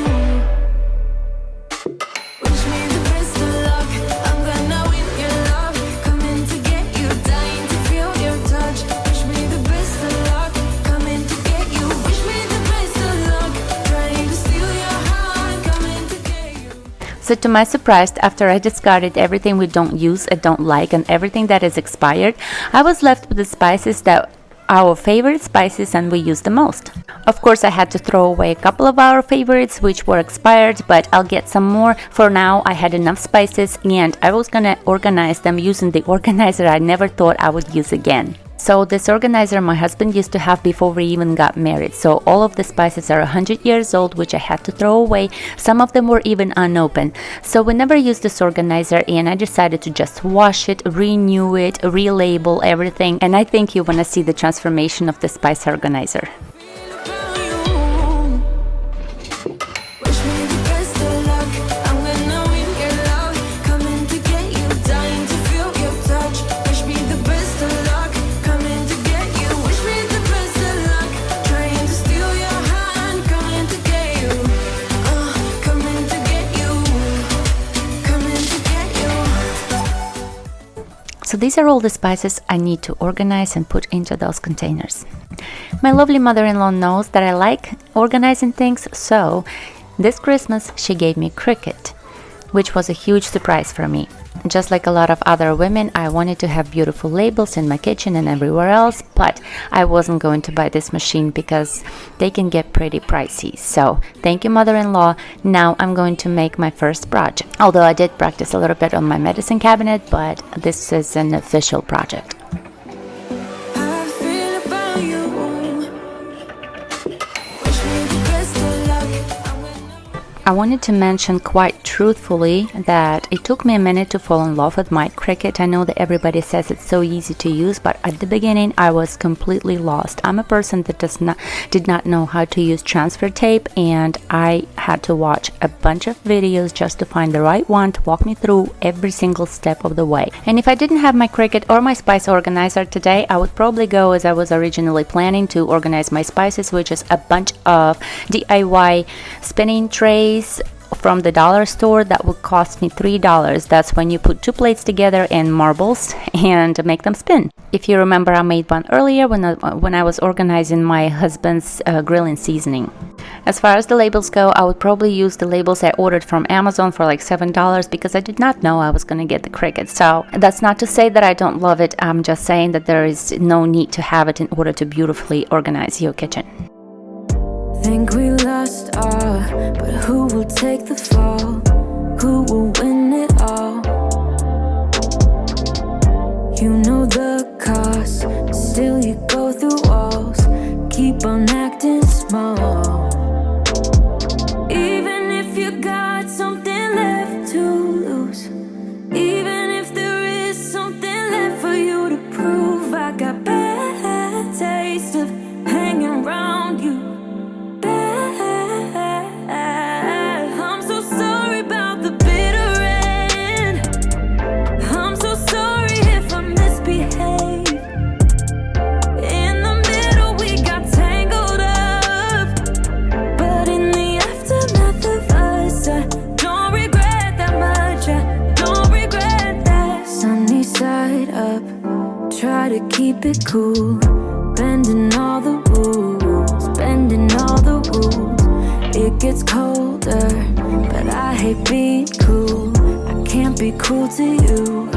Wish me the best of luck. I'm gonna win your love. Coming to get you, dying to feel your touch. Wish me the best of luck. Coming to get you. Wish me the best of luck. Trying to steal your heart. Coming to get you. So to my surprise, after I discarded everything we don't use and don't like and everything that is expired, I was left with the spices that our favorite spices and we use the most. Of course, I had to throw away a couple of our favorites which were expired, but I'll get some more. For now, I had enough spices and I was gonna organize them using the organizer I never thought I would use again. So this organizer my husband used to have before we even got married. So all of the spices are 100 years old, which I had to throw away. Some of them were even unopened. So we never used this organizer and I decided to just wash it, renew it, relabel everything. And I think you want to see the transformation of the spice organizer. Wish me the best of luck. I'm gonna win your love. Coming to get you, dying to feel your touch. Wish me the best of luck. Coming to get you. Wish me the best of luck. Trying to steal your hand. Coming to get you. Coming to get you. Coming to get you. So these are all the spices I need to organize and put into those containers. My lovely mother-in-law knows that I like organizing things, so this Christmas she gave me Cricut. which was a huge surprise for me. Just like a lot of other women, I wanted to have beautiful labels in my kitchen and everywhere else, but I wasn't going to buy this machine because they can get pretty pricey. So thank you, mother-in-law. Now I'm going to make my first project. Although I did practice a little bit on my medicine cabinet, but this is an official project. I wanted to mention quite truthfully that it took me a minute to fall in love with my Cricut. I know that everybody says it's so easy to use, but at the beginning I was completely lost. I'm a person that did not know how to use transfer tape, and I had to watch a bunch of videos just to find the right one to walk me through every single step of the way. And if I didn't have my Cricut or my spice organizer today, I would probably go as I was originally planning to organize my spices, which is a bunch of DIY spinning trays from the dollar store that would cost me $3. That's when you put 2 plates together and marbles and make them spin. If you remember, I made one earlier when I was organizing my husband's grilling seasoning. As far as the labels go, I would probably use the labels I ordered from Amazon for like $7 because I did not know I was going to get the Cricut. So that's not to say that I don't love it. I'm just saying that there is no need to have it in order to beautifully organize your kitchen. Think we lost all, but who will take the fall? Who will win it all? You know the cost, still you go through walls. Keep on acting small. Even if you got something left to lose, even if there is something left for you to prove, I got bad taste of hanging around you. I'm so sorry about the bitter end. I'm so sorry if I misbehave. In the middle we got tangled up, but in the aftermath of us, I don't regret that much. I don't regret that. Sunny side up, try to keep it cool, bending all the rules, bending all the rules. It gets colder, but I hate being cool. I can't be cruel to you.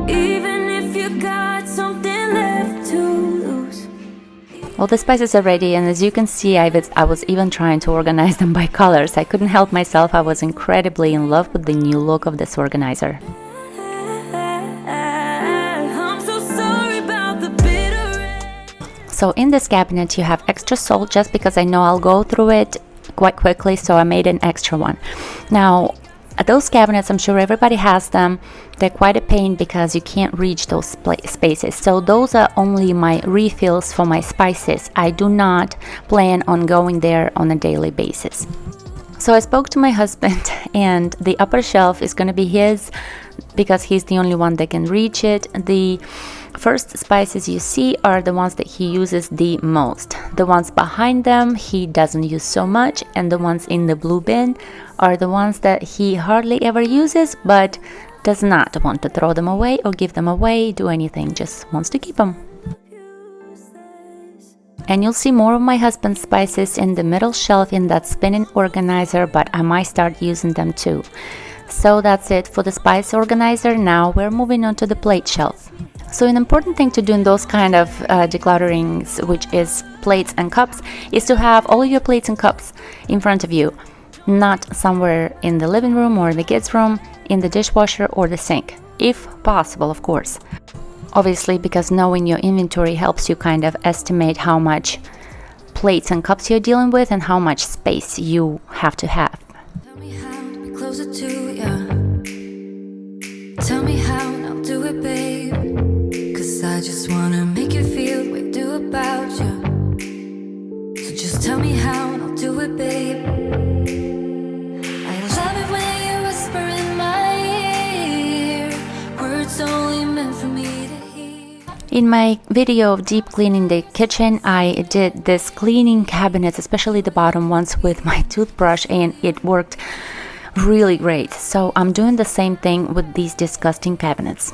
Even if you got something left to lose. All the spices are ready, and as you can see, I was even trying to organize them by colors. I couldn't help myself. I was incredibly in love with the new look of this organizer. So in this cabinet you have extra salt, just because I know I'll go through it quite quickly, so I made an extra one. Now those cabinets, I'm sure everybody has them, they're quite a pain because you can't reach those spaces. So those are only my refills for my spices. I do not plan on going there on a daily basis. So I spoke to my husband, and the upper shelf is going to be his because he's the only one that can reach it. The first spices you see are the ones that he uses the most. The ones behind them he doesn't use so much, and the ones in the blue bin are the ones that he hardly ever uses, but does not want to throw them away or give them away, do anything, just wants to keep them. And you'll see more of my husband's spices in the middle shelf in that spinning organizer, but I might start using them too. So that's it for the spice organizer. Now we're moving on to the plate shelf. So an important thing to do in those kind of declutterings, which is plates and cups, is to have all your plates and cups in front of you, not somewhere in the living room or the kids' room, in the dishwasher or the sink, if possible, of course. Obviously, because knowing your inventory helps you kind of estimate how much plates and cups you're dealing with and how much space you have to have. Tell me how to be closer to ya. Tell me how, and I'll do it, babe. 'Cause I just wanna make you feel what I do about you. So just tell me how, and I'll do it, babe. I love it when you whisper in my ear, words only meant for me to hear. In my video of deep cleaning the kitchen, I did this cleaning cabinets, especially the bottom ones, with my toothbrush, and it worked really great. So I'm doing the same thing with these disgusting cabinets.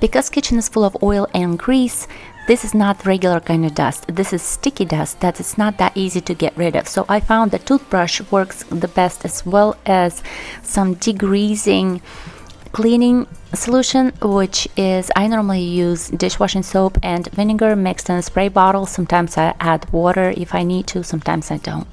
Because kitchen is full of oil and grease, this is not regular kind of dust. This is sticky dust that is not that easy to get rid of. So I found the toothbrush works the best, as well as some degreasing cleaning solution, which is, I normally use dishwashing soap and vinegar mixed in a spray bottle. Sometimes I add water if I need to, sometimes I don't.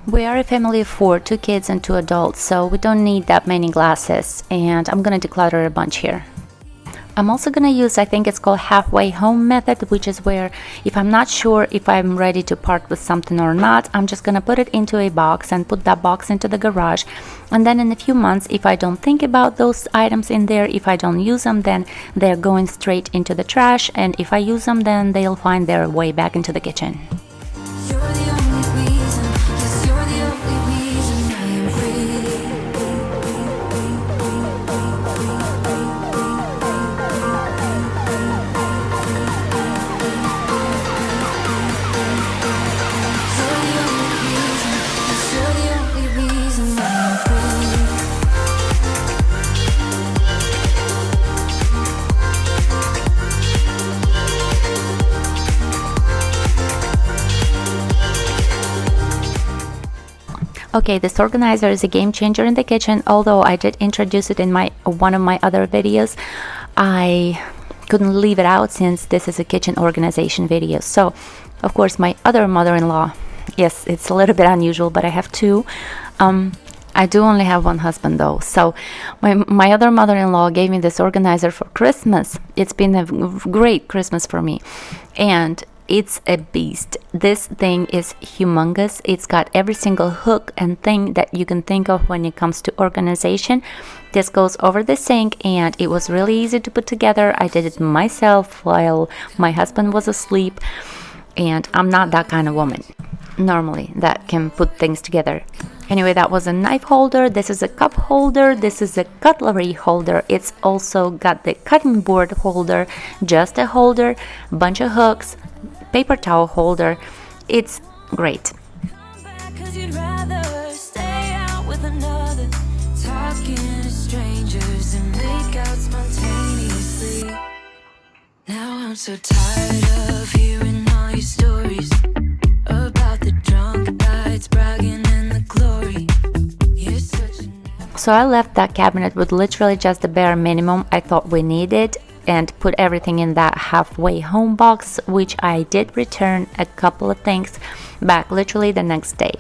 We are a family of 4, 2 kids and 2 adults, so we don't need that many glasses, and I'm gonna declutter a bunch here. I'm also gonna use, I think it's called halfway home method, which is where if I'm not sure if I'm ready to part with something or not, I'm just gonna put it into a box and put that box into the garage, and then in a few months, if I don't think about those items in there, if I don't use them, then they're going straight into the trash, and if I use them, then they'll find their way back into the kitchen. Okay, this organizer is a game changer in the kitchen. Although I did introduce it in one of my other videos, I couldn't leave it out since this is a kitchen organization video. So, of course, my other mother-in-law, yes, it's a little bit unusual, but I have 2. I do only have one husband though. So my other mother-in-law gave me this organizer for Christmas. It's been a great Christmas for me, and it's a beast. This thing is humongous. It's got every single hook and thing that you can think of when it comes to organization. This goes over the sink, and it was really easy to put together. I did it myself while my husband was asleep, and I'm not that kind of woman normally that can put things together. Anyway, that was a knife holder. This is a cup holder. This is a cutlery holder. It's also got the cutting board holder, just a holder, bunch of hooks, paper towel holder. It's great. Now I'm so tired of hearing all your stories about the drunk nights, bragging in the glory. You're such a... So I left that cabinet with literally just the bare minimum I thought we needed, and put everything in that halfway home box, which I did return a couple of things back literally the next day.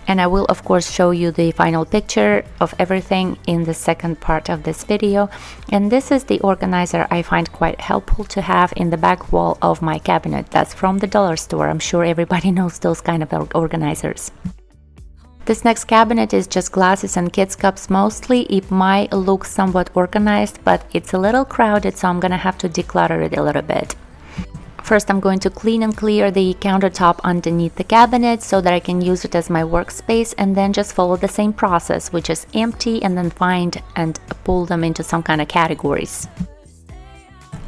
And I will of course show you the final picture of everything in the second part of this video. And this is the organizer I find quite helpful to have in the back wall of my cabinet. That's from the dollar store. I'm sure everybody knows those kind of organizers. This next cabinet is just glasses and kids cups mostly. It might look somewhat organized, but it's a little crowded, so I'm gonna have to declutter it a little bit. First, I'm going to clean and clear the countertop underneath the cabinet so that I can use it as my workspace, and then just follow the same process, which is empty and then find and pull them into some kind of categories.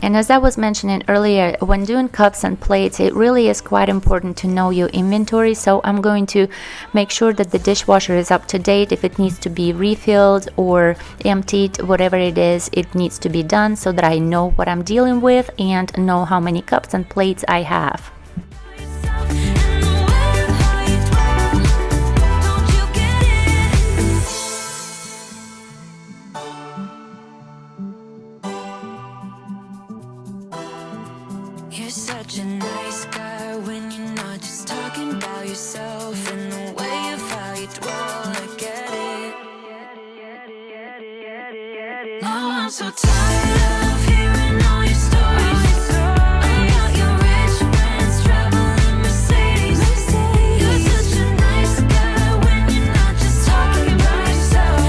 And as I was mentioning earlier, when doing cups and plates, it really is quite important to know your inventory. So I'm going to make sure that the dishwasher is up to date. If it needs to be refilled or emptied, whatever it is, it needs to be done so that I know what I'm dealing with and know how many cups and plates I have. You're such a nice guy when you're not just talking about yourself, and the way of how you dwell, I get it. Now I'm so tired of hearing all your stories about your rich friends traveling Mercedes. You're such a nice guy when you're not just talking about yourself.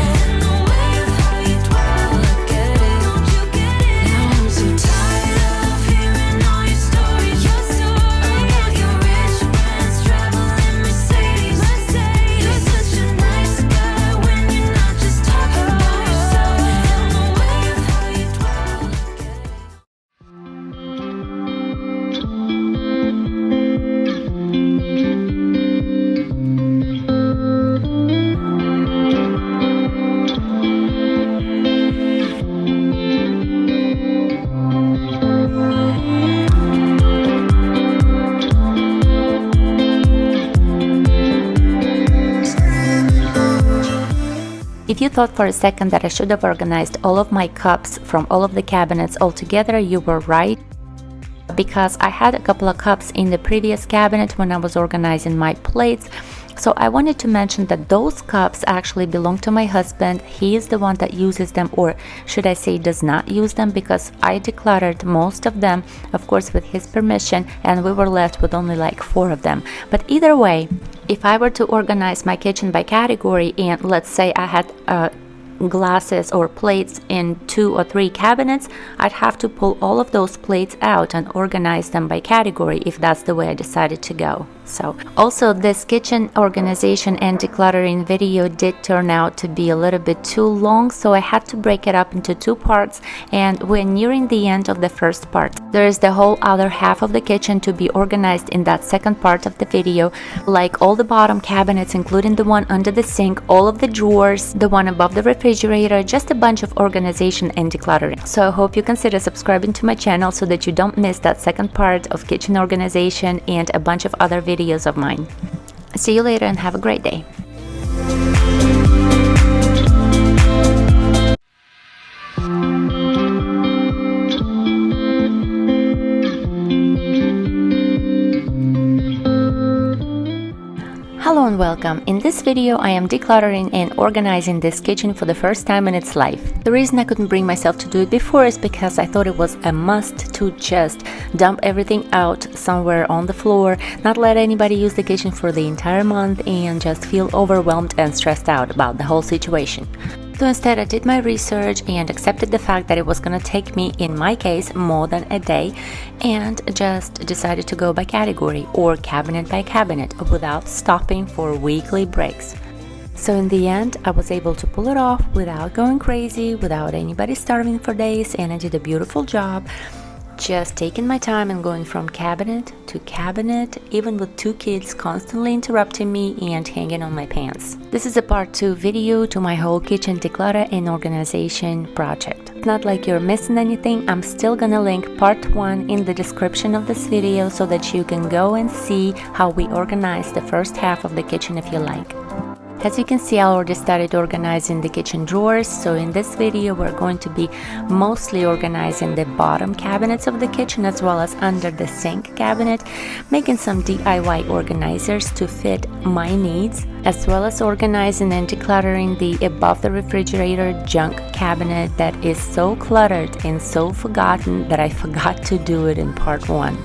If you thought for a second that I should have organized all of my cups from all of the cabinets all together, you were right, because I had a couple of cups in the previous cabinet when I was organizing my plates. So I wanted to mention that those cups actually belong to my husband. He is the one that uses them, or should I say does not use them, because I decluttered most of them, of course with his permission, and we were left with only like 4 of them. But either way, if I were to organize my kitchen by category, and let's say I had glasses or plates in 2 or 3 cabinets, I'd have to pull all of those plates out and organize them by category if that's the way I decided to go. So also, this kitchen organization and decluttering video did turn out to be a little bit too long, so I had to break it up into 2 parts, and we're nearing the end of the first part. There is the whole other half of the kitchen to be organized in that second part of the video, like all the bottom cabinets, including the one under the sink, all of the drawers, the one above the refrigerator, just a bunch of organization and decluttering. So I hope you consider subscribing to my channel so that you don't miss that second part of kitchen organization and a bunch of other videos of mine. See you later and have a great day. Hello and welcome. In this video I am decluttering and organizing this kitchen for the first time in its life. The reason I couldn't bring myself to do it before is because I thought it was a must to just dump everything out somewhere on the floor, not let anybody use the kitchen for the entire month, and just feel overwhelmed and stressed out about the whole situation. So instead I did my research and accepted the fact that it was gonna take me, in my case, more than a day, and just decided to go by category or cabinet by cabinet without stopping for weekly breaks. So in the end, I was able to pull it off without going crazy, without anybody starving for days, and I did a beautiful job. Just taking my time and going from cabinet to cabinet, even with 2 kids constantly interrupting me and hanging on my pants. This is a part 2 video to my whole kitchen declutter and organization project. It's not like you're missing anything. I'm still gonna link part 1 in the description of this video so that you can go and see how we organize the first half of the kitchen if you like. As you can see, I already started organizing the kitchen drawers, so in this video we're going to be mostly organizing the bottom cabinets of the kitchen as well as under the sink cabinet, making some DIY organizers to fit my needs, as well as organizing and decluttering the above the refrigerator junk cabinet that is so cluttered and so forgotten that I forgot to do it in part 1.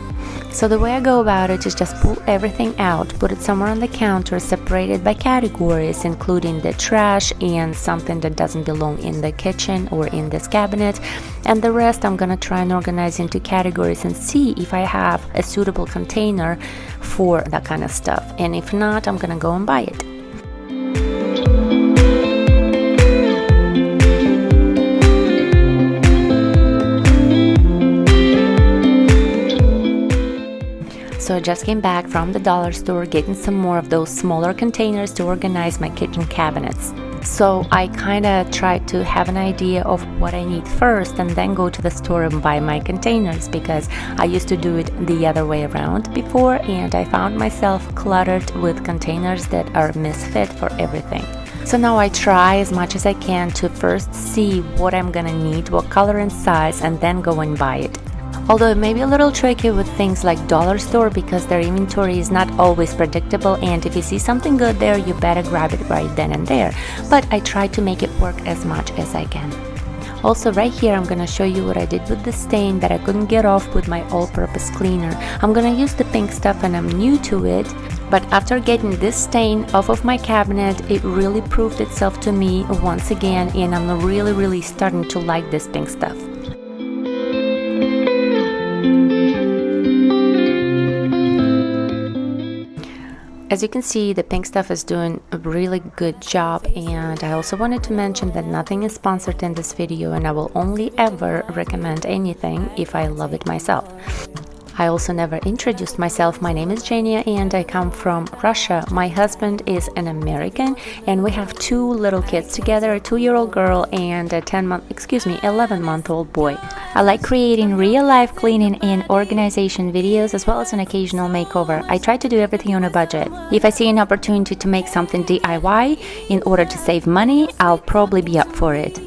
So the way I go about it is just pull everything out, put it somewhere on the counter, separated by categories, including the trash and something that doesn't belong in the kitchen or in this cabinet, and the rest I'm gonna try and organize into categories and see if I have a suitable container for that kind of stuff, and if not, I'm gonna go and buy it. So I just came back from the dollar store getting some more of those smaller containers to organize my kitchen cabinets. So I kind of tried to have an idea of what I need first and then go to the store and buy my containers, because I used to do it the other way around before, and I found myself cluttered with containers that are misfit for everything. So now I try as much as I can to first see what I'm gonna need, what color and size, and then go and buy it. Although it may be a little tricky with things like dollar store because their inventory is not always predictable, and if you see something good there, you better grab it right then and there. But I try to make it work as much as I can. Also, right here I'm gonna show you what I did with the stain that I couldn't get off with my all-purpose cleaner. I'm gonna use the pink stuff and I'm new to it, but after getting this stain off of my cabinet, it really proved itself to me once again, and I'm really starting to like this pink stuff. As you can see, the pink stuff is doing a really good job, and I also wanted to mention that nothing is sponsored in this video, and I will only ever recommend anything if I love it myself. I also never introduced myself. My name is Jenia and I come from Russia. My husband is an American and we have two little kids together, a 2-year-old girl and a 11-month-old boy. I like creating real-life cleaning and organization videos as well as an occasional makeover. I try to do everything on a budget. If I see an opportunity to make something DIY in order to save money, I'll probably be up for it.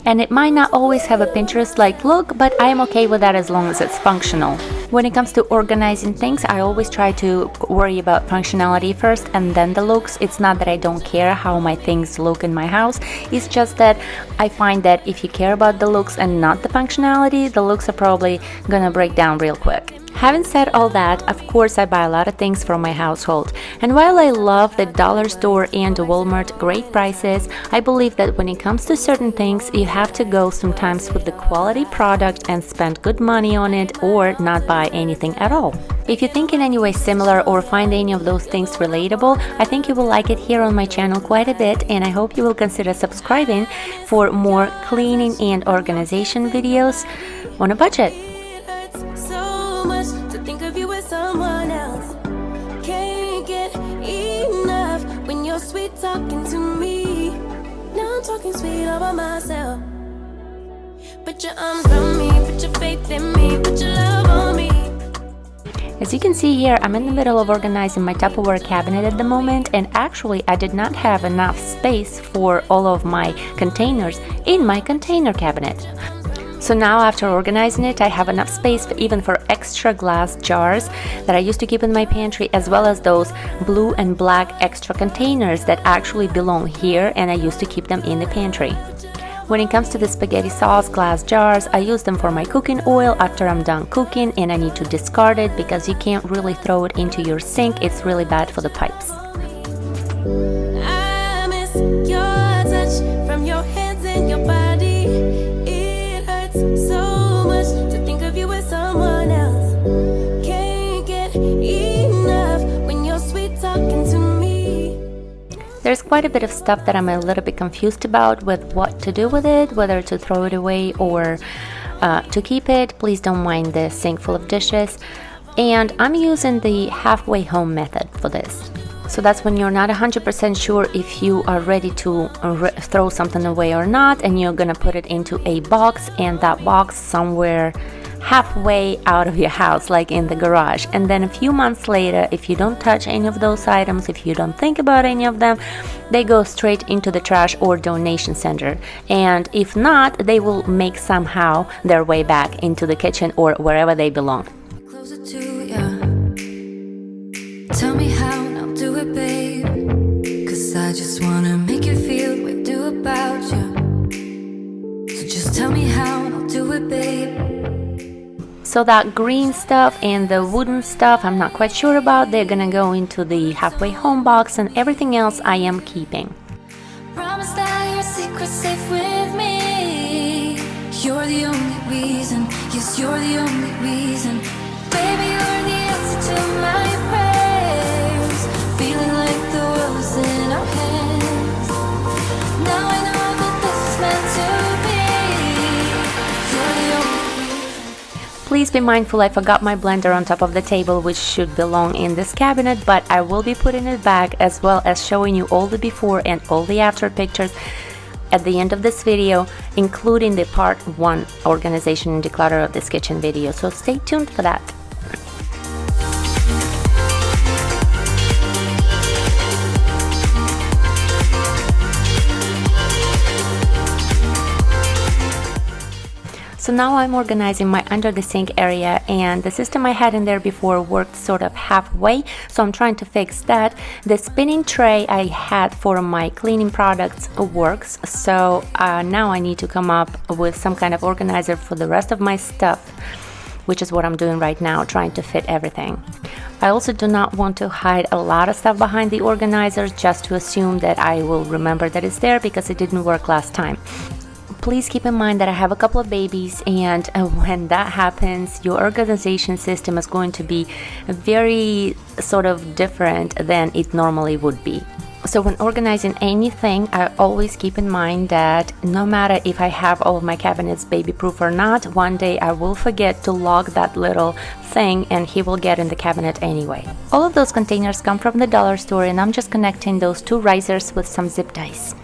And it might not always have a Pinterest-like look, but I am okay with that as long as it's functional. When it comes to organizing things, I always try to worry about functionality first and then the looks. It's not that I don't care how my things look in my house, it's just that I find that if you care about the looks and not the functionality, the looks are probably gonna break down real quick. Having said all that, of course I buy a lot of things for my household, and while I love the dollar store and Walmart great prices, I believe that when it comes to certain things, you have to go sometimes with the quality product and spend good money on it or not buy anything at all. If you think in any way similar or find any of those things relatable, I think you will like it here on my channel quite a bit, and I hope you will consider subscribing for more cleaning and organization videos on a budget. Someone else can't get enough when you're sweet talking to me. Now I'm talking sweet all by myself. Put your arms around me, put your faith in me, put your love on me. As you can see here, I'm in the middle of organizing my Tupperware cabinet at the moment, and actually I did not have enough space for all of my containers in my container cabinet. So now after organizing it, I have enough space even for extra glass jars that I used to keep in my pantry, as well as those blue and black extra containers that actually belong here, and I used to keep them in the pantry. When it comes to the spaghetti sauce glass jars, I use them for my cooking oil after I'm done cooking, and I need to discard it because you can't really throw it into your sink. It's really bad for the pipes. I miss your touch from your hands and your body. So much to think of you with someone else. Can't get enough when you're sweet talking to me. There's quite a bit of stuff that I'm a little bit confused about with what to do with it, whether to throw it away or to keep it. Please don't mind the sink full of dishes. And I'm using the halfway home method for this. So that's when you're not 100% sure if you are ready to throw something away or not, and you're gonna put it into a box, and that box somewhere halfway out of your house, like in the garage. And then a few months later, if you don't touch any of those items, if you don't think about any of them, they go straight into the trash or donation center. And if not, they will make somehow their way back into the kitchen or wherever they belong. Closer to ya. Tell me how, and I'll do it, babe. 'Cause I just wanna make you feel the way I do about you. So just tell me how, and I'll do it, babe. So that green stuff and the wooden stuff I'm not quite sure about. They're gonna go into the halfway home box, and everything else I am keeping. Promise that your secret's safe with me. You're the only reason, yes, you're the only reason. Baby, you're the answer to my prayers. Feeling like the world's in our hands. Now I know that this is meant to be. You're the only reason. Please be mindful, I forgot my blender on top of the table, which should belong in this cabinet, but I will be putting it back, as well as showing you all the before and all the after pictures at the end of this video, including the part 1 organization and declutter of this kitchen video. So stay tuned for that. So now I'm organizing my under the sink area, and the system I had in there before worked sort of halfway, so I'm trying to fix that. The spinning tray I had for my cleaning products works, so now I need to come up with some kind of organizer for the rest of my stuff, which is what I'm doing right now, trying to fit everything. I also do not want to hide a lot of stuff behind the organizers just to assume that I will remember that it's there, because it didn't work last time. Please keep in mind that I have a couple of babies, and when that happens, your organization system is going to be very sort of different than it normally would be. So when organizing anything, I always keep in mind that no matter if I have all of my cabinets baby-proof or not, one day I will forget to lock that little thing and he will get in the cabinet anyway. All of those containers come from the dollar store, and I'm just connecting those two risers with some zip ties.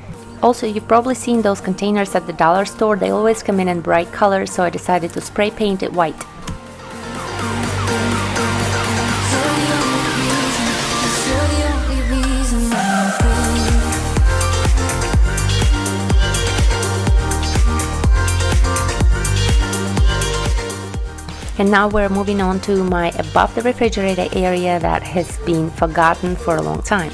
Also, you've probably seen those containers at the dollar store. They always come in bright colors, so I decided to spray paint it white. And now we're moving on to my above the refrigerator area that has been forgotten for a long time.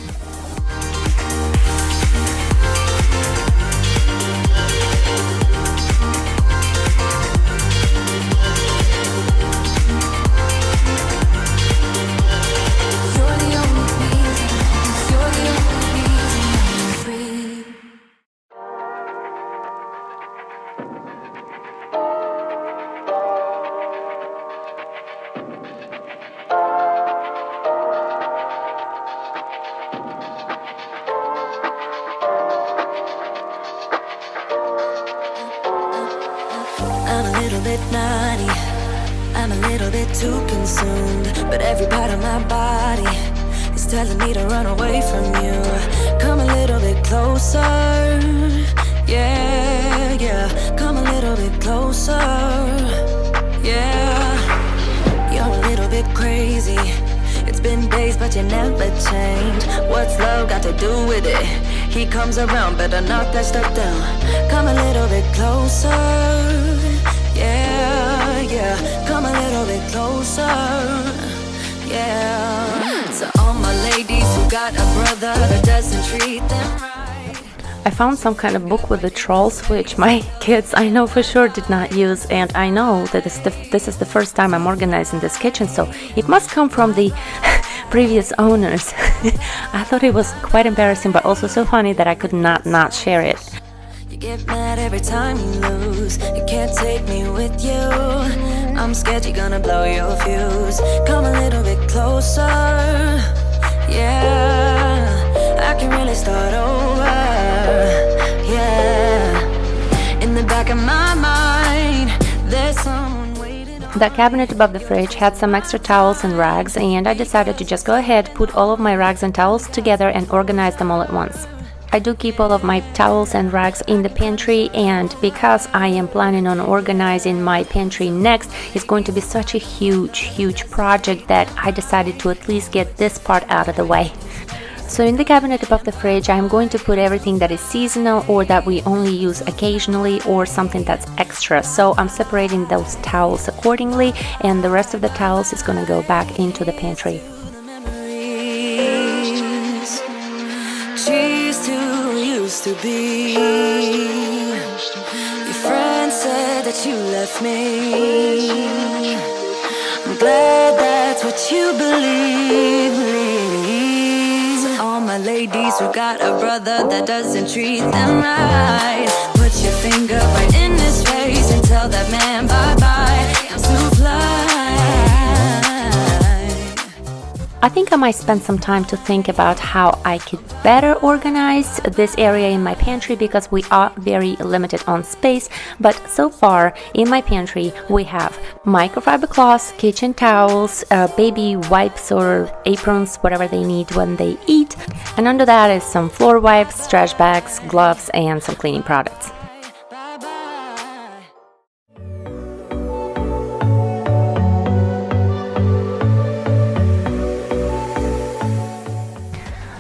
I'm a little bit naughty, I'm a little bit too consumed, but every part of my body is telling me to run away from you. Come a little bit closer, yeah, yeah. Come a little bit closer, yeah. You're a little bit crazy. It's been days, but you never change. What's love got to do with it? He comes around, better knock that stuff down. Come a little bit closer, yeah, yeah. Come a little bit closer, yeah. So all my ladies who got a brother that doesn't treat them right. I found some kind of book with the trolls, which my kids, I know for sure, did not use, and I know that this is the first time I'm organizing this kitchen, so it must come from the previous owners. I thought it was quite embarrassing, but also so funny that I could not share it. You get mad every time you lose. You can't take me with you. I'm scared you're gonna blow your fuse. Come a little bit closer, yeah. I can really start over, yeah. In the back of my mind, there's someone waiting. That cabinet above the fridge had some extra towels and rags, and I decided to just go ahead, put all of my rags and towels together and organize them all at once. I do keep all of my towels and rags in the pantry, and because I am planning on organizing my pantry next, it's going to be such a huge project that I decided to at least get this part out of the way. So in the cabinet above the fridge, I'm going to put everything that is seasonal or that we only use occasionally or something that's extra. So I'm separating those towels accordingly, and the rest of the towels is going to go back into the pantry. She's too used to be. Your friend said that you left me. I'm glad that's what you believe. All my ladies who got a brother that doesn't treat them right, put your finger right in his face and tell that man bye-bye. I'm too blind. I think I might spend some time to think about how I could better organize this area in my pantry, because we are very limited on space. But so far in my pantry we have microfiber cloths, kitchen towels, baby wipes or aprons, whatever they need when they eat, and under that is some floor wipes, trash bags, gloves, and some cleaning products.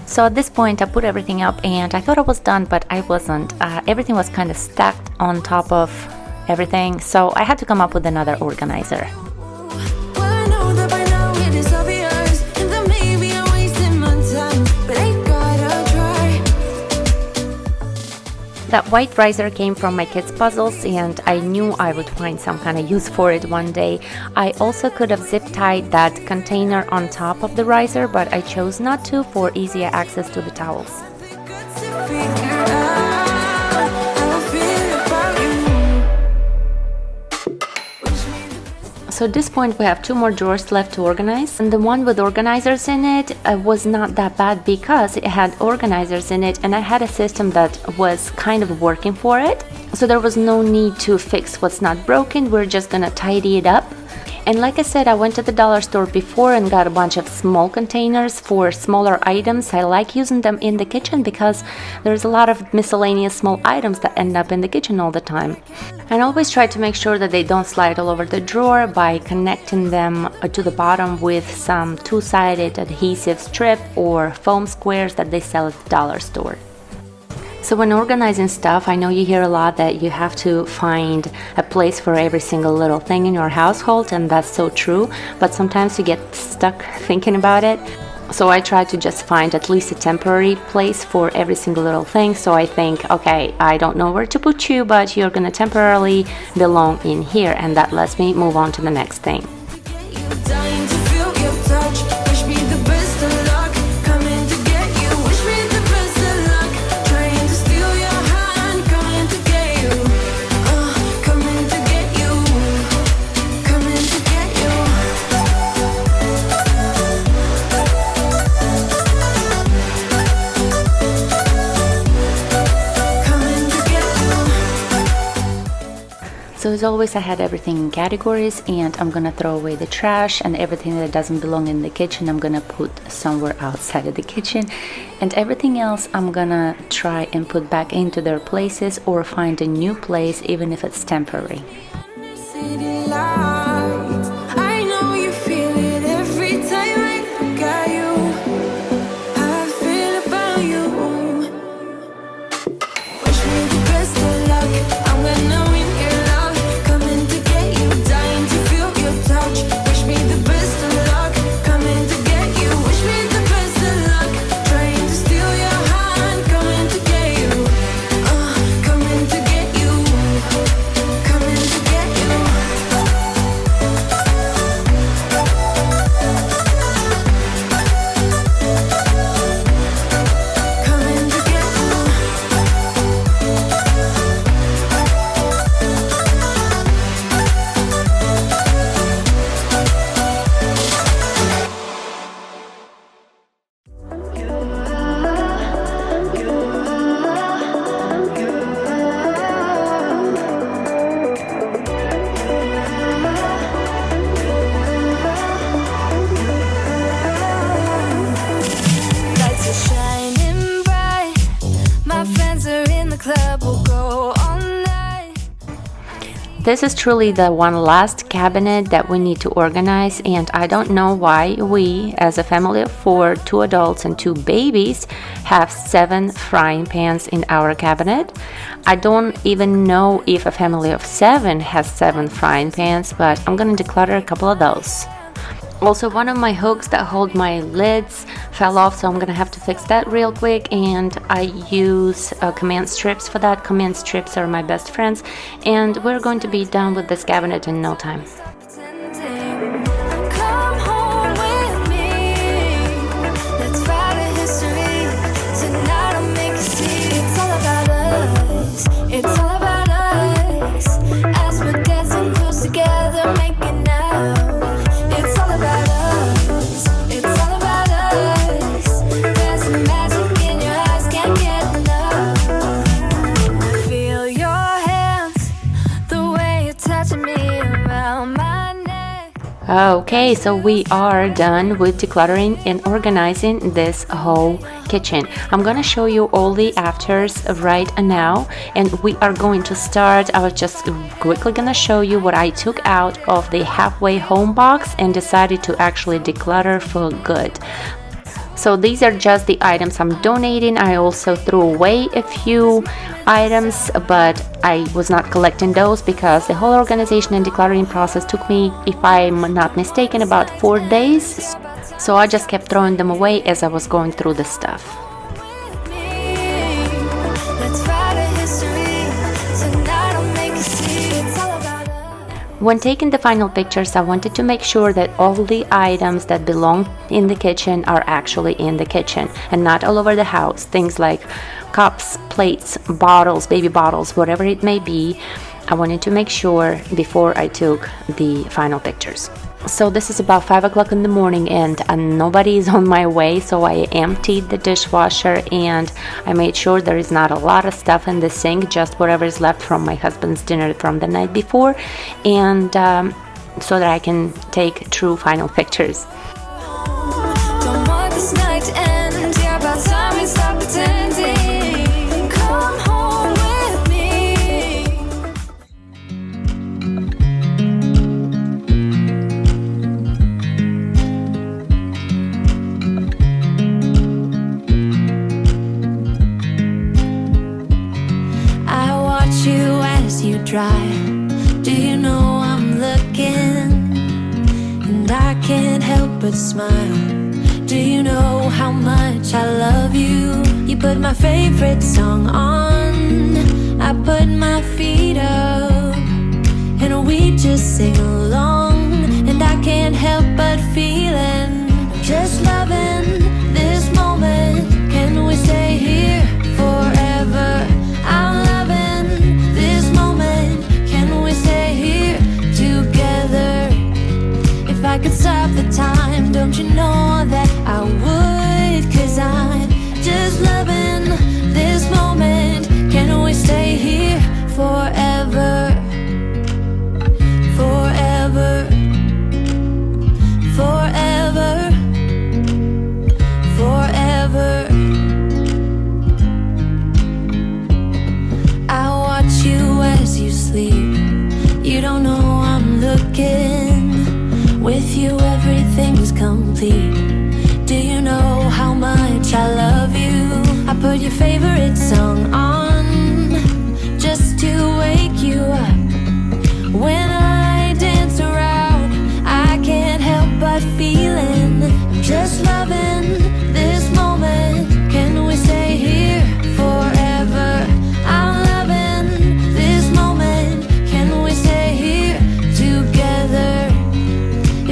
So at this point I put everything up, and I thought I was done, but I wasn't. Everything was kind of stacked on top of everything, so I had to come up with another organizer. That white riser came from my kids' puzzles, and I knew I would find some kind of use for it one day. I also could have zip tied that container on top of the riser, but I chose not to for easier access to the towels. So at this point we have 2 more drawers left to organize, and the one with organizers in it was not that bad because it had organizers in it and I had a system that was kind of working for it. So there was no need to fix what's not broken, we're just gonna tidy it up. And like I said, I went to the dollar store before and got a bunch of small containers for smaller items. I like using them in the kitchen because there's a lot of miscellaneous small items that end up in the kitchen all the time. And I always try to make sure that they don't slide all over the drawer by connecting them to the bottom with some two-sided adhesive strip or foam squares that they sell at the dollar store. So when organizing stuff, I know you hear a lot that you have to find a place for every single little thing in your household, and that's so true, but sometimes you get stuck thinking about it. So I try to just find at least a temporary place for every single little thing. So I think, okay, I don't know where to put you, but you're gonna temporarily belong in here, and that lets me move on to the next thing. So as always, I had everything in categories, and I'm gonna throw away the trash, and everything that doesn't belong in the kitchen I'm gonna put somewhere outside of the kitchen, and everything else I'm gonna try and put back into their places or find a new place, even if it's temporary. This is truly the one last cabinet that we need to organize, and I don't know why we, as a family of 4, 2 adults and 2 babies, have 7 frying pans in our cabinet. I don't even know if a family of 7 has 7 frying pans, but I'm gonna declutter a couple of those. Also, one of my hooks that hold my lids fell off, so I'm gonna have to fix that real quick, and I use command strips for that. Command strips are my best friends, and we're going to be done with this cabinet in no time. It's all about us as we're dancing close together, making out. It's all about us. It's all about us. There's some magic in your eyes, can't get enough. Feel your hands, the way you're touching me around my neck. Okay, so we are done with decluttering and organizing this whole kitchen. I'm gonna show you all the afters right now, and we are going to start. I was just quickly gonna show you what I took out of the halfway home box and decided to actually declutter for good. So these are just the items I'm donating. I also threw away a few items, but I was not collecting those because the whole organization and decluttering process took me, if I'm not mistaken, about 4 days. So I just kept throwing them away as I was going through the stuff. When taking the final pictures, I wanted to make sure that all the items that belong in the kitchen are actually in the kitchen and not all over the house. Things like cups, plates, bottles, baby bottles, whatever it may be. I wanted to make sure before I took the final pictures. So this is about 5 o'clock in the morning and nobody is on my way, so I emptied the dishwasher and I made sure there is not a lot of stuff in the sink, just whatever is left from my husband's dinner from the night before, and so that I can take true final pictures. Don't want this night to end. Yeah, about time we stop pretending. Come home with me. I watch you as you drive. Do you know I'm looking? And I can't help but smile. Do you know how much I love you? You put my favorite song on, I put my feet up, and we just sing along. And I can't help but feeling, just loving this moment. Can we stay here forever? I'm loving this moment. Can we stay here together? If I could stop the time, don't you know that I would? 'Cause I'm just loving this moment. Can we stay here forever? Forever. Forever. Forever. I watch you as you sleep. You don't know I'm looking. With you everything's complete. Do you know how much I love you? I put your favorite song on just to wake you up. When I dance around, I can't help but feeling, just loving this moment. Can we stay here forever? I'm loving this moment. Can we stay here together?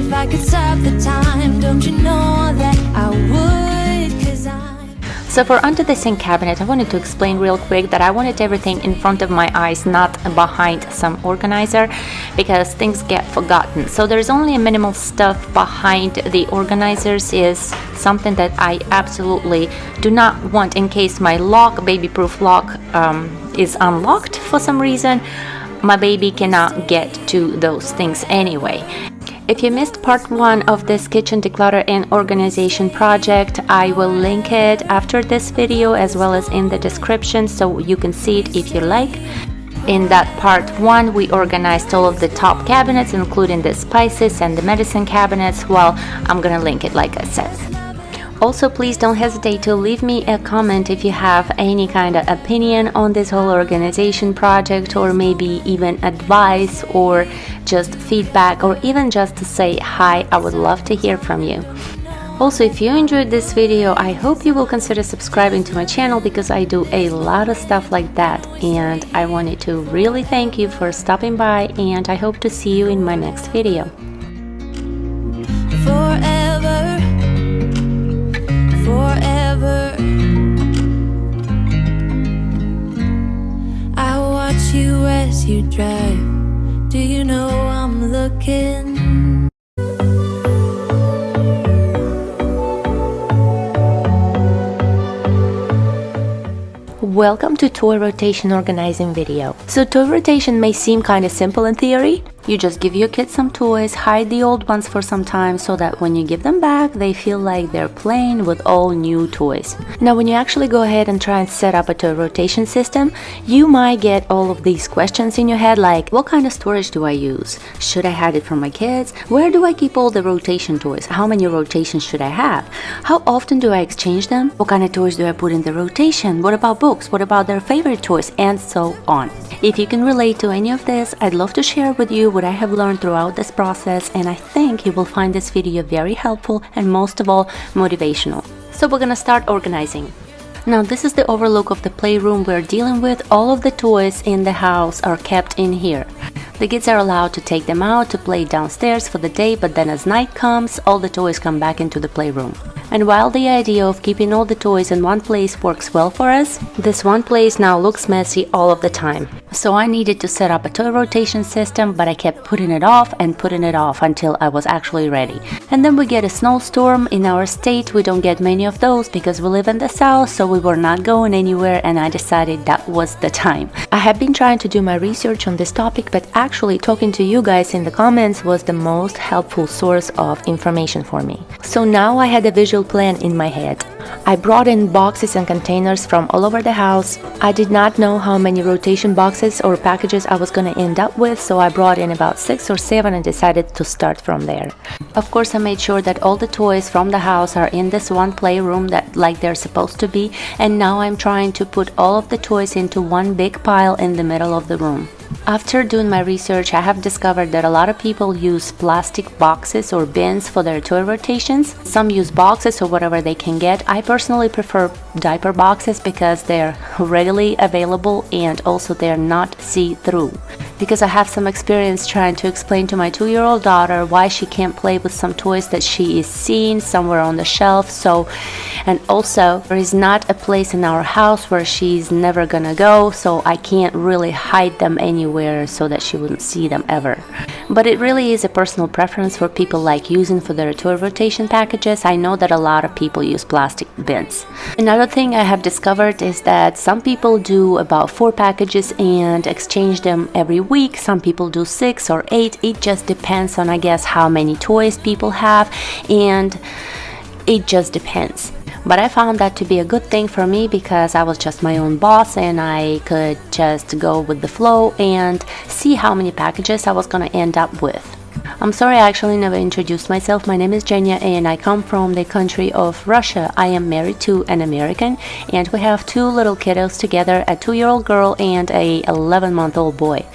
If I could stop the time, don't you know that I would? 'Cause So for under the sink cabinet, I wanted to explain real quick that I wanted everything in front of my eyes, not behind some organizer, because things get forgotten. So there's only a minimal stuff behind the organizers, is something that I absolutely do not want in case my lock, baby-proof lock, is unlocked for some reason. My baby cannot get to those things anyway. If you missed part 1 of this kitchen declutter and organization project, I will link it after this video as well as in the description, so you can see it if you like. In that part 1, we organized all of the top cabinets, including the spices and the medicine cabinets. Well, I'm gonna link it like I said. Also, please don't hesitate to leave me a comment if you have any kind of opinion on this whole organization project, or maybe even advice or just feedback, or even just to say hi. I would love to hear from you. Also, if you enjoyed this video, I hope you will consider subscribing to my channel, because I do a lot of stuff like that, and I wanted to really thank you for stopping by, and I hope to see you in my next video. forever. Forever. I watch you as you drive. Do you know I'm looking? Welcome to toy rotation organizing video. So toy rotation may seem kind of simple in theory. You just give your kids some toys, hide the old ones for some time, so that when you give them back, they feel like they're playing with all new toys. Now, when you actually go ahead and try and set up a toy rotation system, you might get all of these questions in your head, like, what kind of storage do I use? Should I hide it from my kids? Where do I keep all the rotation toys? How many rotations should I have? How often do I exchange them? What kind of toys do I put in the rotation? What about books? What about their favorite toys? And so on. If you can relate to any of this, I'd love to share with you what I have learned throughout this process, and I think you will find this video very helpful and most of all motivational. So we're gonna start organizing. Now, this is the overlook of the playroom we're dealing with. All of the toys in the house are kept in here. The kids are allowed to take them out to play downstairs for the day, but then as night comes, all the toys come back into the playroom. And while the idea of keeping all the toys in one place works well for us, this one place now looks messy all of the time. So I needed to set up a toy rotation system, but I kept putting it off until I was actually ready. And then we get a snowstorm. In our state, we don't get many of those because we live in the south, so we were not going anywhere, and I decided that was the time. I have been trying to do my research on this topic, but actually talking to you guys in the comments was the most helpful source of information for me. So now I had a visual plan in my head. I brought in boxes and containers from all over the house. I did not know how many rotation boxes or packages I was going to end up with, so I brought in about 6 or 7 and decided to start from there. Of course, I made sure that all the toys from the house are in this one playroom that like they're supposed to be, and now I'm trying to put all of the toys into one big pile in the middle of the room. After doing my research, I have discovered that a lot of people use plastic boxes or bins for their toy rotations. Some use boxes or whatever they can get. I personally prefer diaper boxes because they're readily available and also they're not see-through. Because I have some experience trying to explain to my 2-year-old daughter why she can't play with some toys that she is seeing somewhere on the shelf. And also there is not a place in our house where she's never gonna go, so I can't really hide them anywhere so that she wouldn't see them ever. But it really is a personal preference for people like using for their toy rotation packages. I know that a lot of people use plastic bins. Another thing I have discovered is that some people do about 4 packages and exchange them every week. Some people do 6 or 8. It just depends on, I guess, how many toys people have, and it just depends. But I found that to be a good thing for me because I was just my own boss and I could just go with the flow and see how many packages I was gonna end up with. I'm sorry, I actually never introduced myself. My name is Jenia and I come from the country of Russia. I am married to an American and we have 2 little kiddos together, a 2-year-old girl and a 11-month-old boy.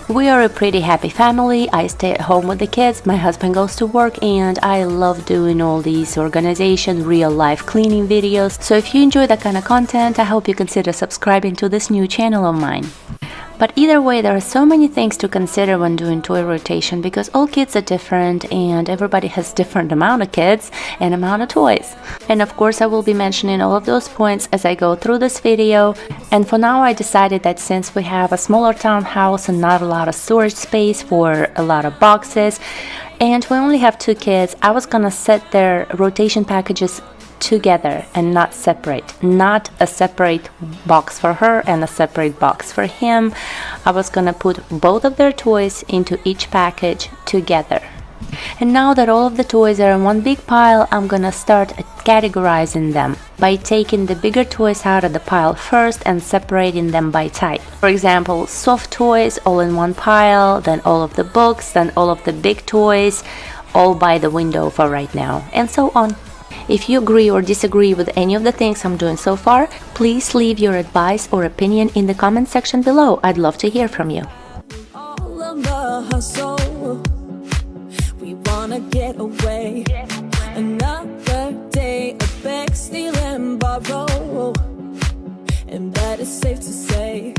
We are a pretty happy family. I stay at home with the kids, my husband goes to work, and I love doing all these organization, real-life cleaning videos. So if you enjoy that kind of content, I hope you consider subscribing to this new channel of mine. But either way, there are so many things to consider when doing toy rotation because all kids are different and everybody has different amount of kids and amount of toys. And of course, I will be mentioning all of those points as I go through this video. And for now, I decided that since we have a smaller townhouse and not a lot of storage space for a lot of boxes, and we only have 2 kids, I was gonna set their rotation packages together and not separate. Not a separate box for her and a separate box for him. I was gonna put both of their toys into each package together. And now that all of the toys are in one big pile, I'm gonna start categorizing them by taking the bigger toys out of the pile first and separating them by type. For example, soft toys all in one pile, then all of the books, then all of the big toys, all by the window for right now, and so on. If you agree or disagree with any of the things I'm doing so far, please leave your advice or opinion in the comment section below. I'd love to hear from you. All of the hustle, we wanna get away. Another day of beg, steal and borrow, and that is safe to say.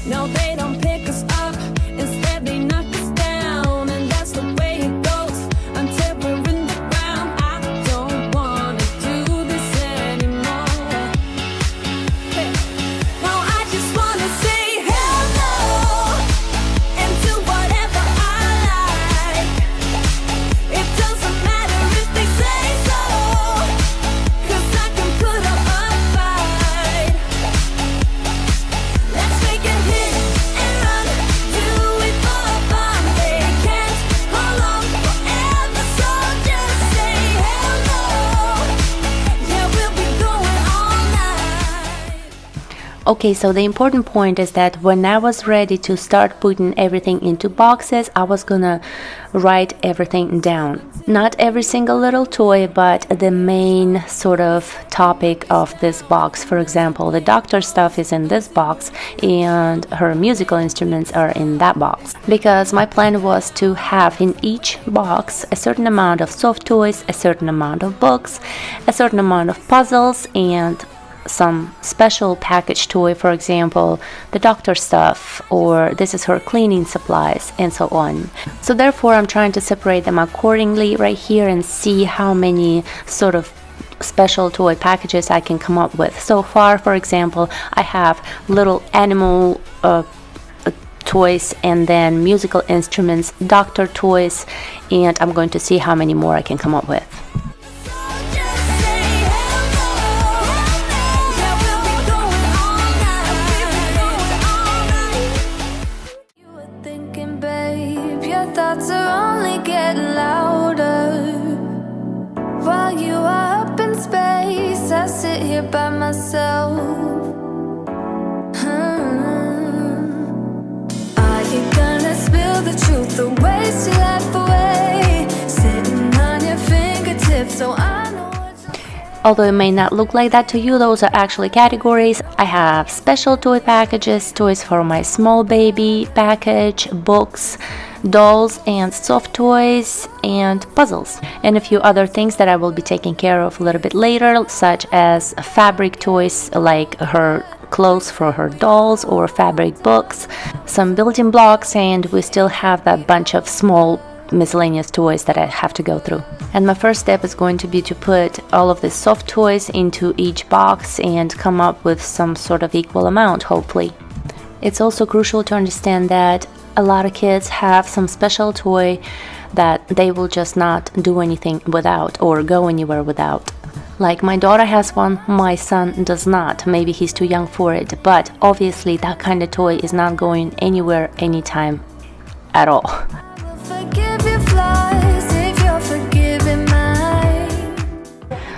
No, they don't pick us up, instead they knock us down, and that's the way it goes until we're in the ground. I don't wanna do this anymore. Hey. No, I just wanna say hell no and do whatever I like. It doesn't matter if they say so, 'cause I can put up a fight. Let's make a hit and run, do it for fun. They can't hold on forever, so just say hell no. Yeah, we'll be going all night. Okay, so the important point is that when I was ready to start putting everything into boxes, I was gonna write everything down. Not every single little toy, but the main sort of topic of this box. For example, the doctor stuff is in this box and her musical instruments are in that box. Because my plan was to have in each box a certain amount of soft toys, a certain amount of books, a certain amount of puzzles, and some special package toy, for example, the doctor stuff, or this is her cleaning supplies, and so on. So therefore, I'm trying to separate them accordingly right here and see how many sort of special toy packages I can come up with. So far, for example, I have little animal toys, and then musical instruments, doctor toys, and I'm going to see how many more I can come up with. Thoughts are only getting louder while you are up in space. I sit here by myself. Are you gonna spill the truth or waste your life away? Sitting on your fingertips, so I know. Although it may not look like that to you, those are actually categories. I have special toy packages, toys for my small baby package, books, dolls and soft toys, and puzzles, and a few other things that I will be taking care of a little bit later, such as fabric toys like her clothes for her dolls or fabric books, some building blocks, and we still have that bunch of small miscellaneous toys that I have to go through. And my first step is going to be to put all of the soft toys into each box and come up with some sort of equal amount, hopefully. It's also crucial to understand that a lot of kids have some special toy that they will just not do anything without or go anywhere without. Like my daughter has one, my son does not. Maybe he's too young for it, but obviously that kind of toy is not going anywhere anytime at all.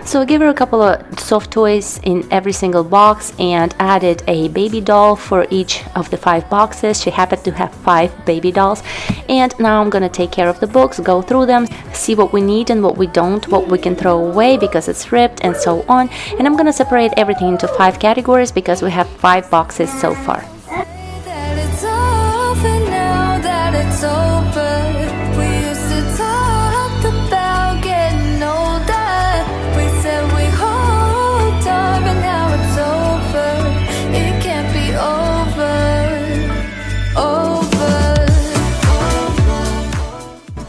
So I gave her a couple of soft toys in every single box and added a baby doll for each of the 5 boxes. She happened to have 5 baby dolls. And now I'm gonna take care of the books, go through them, see what we need and what we don't, what we can throw away because it's ripped and so on. And I'm gonna separate everything into 5 categories because we have 5 boxes so far.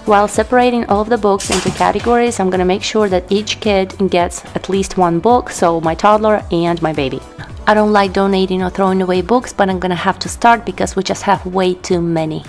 While separating all of the books into categories, I'm gonna make sure that each kid gets at least 1 book, so my toddler and my baby. I don't like donating or throwing away books, but I'm gonna have to start because we just have way too many.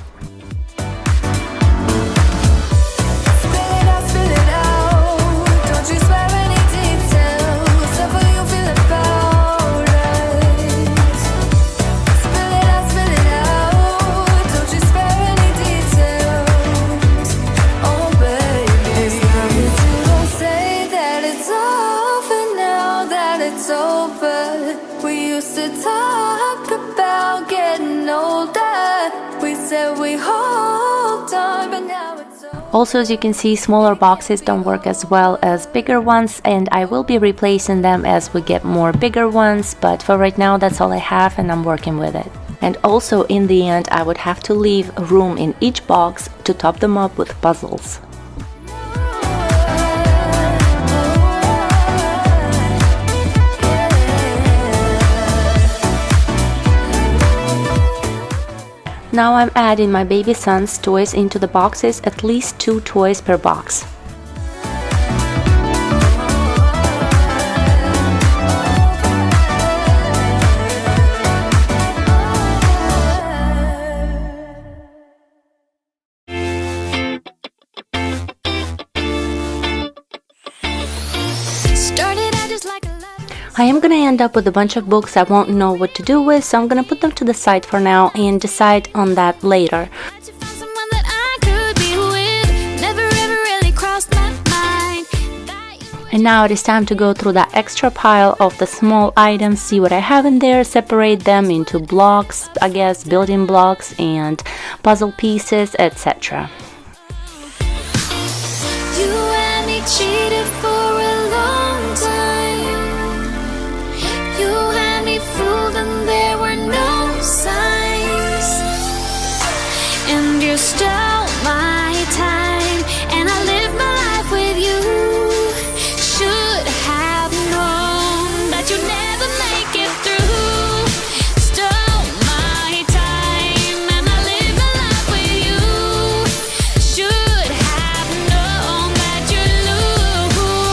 Also, as you can see, smaller boxes don't work as well as bigger ones, and I will be replacing them as we get more bigger ones, but for right now that's all I have and I'm working with it. And also in the end I would have to leave room in each box to top them up with puzzles. Now I'm adding my baby son's toys into the boxes, at least 2 toys per box. I am gonna end up with a bunch of books I won't know what to do with, so I'm gonna put them to the side for now and decide on that later. And now it is time to go through that extra pile of the small items, see what I have in there, separate them into blocks, I guess, building blocks and puzzle pieces, etc. You and me cheated for a long time. You had me fooled and there were no signs. And you stole my time and I lived my life with you. Should have known that you'd never make it through. Stole my time and I lived my life with you. Should have known that you'd lose.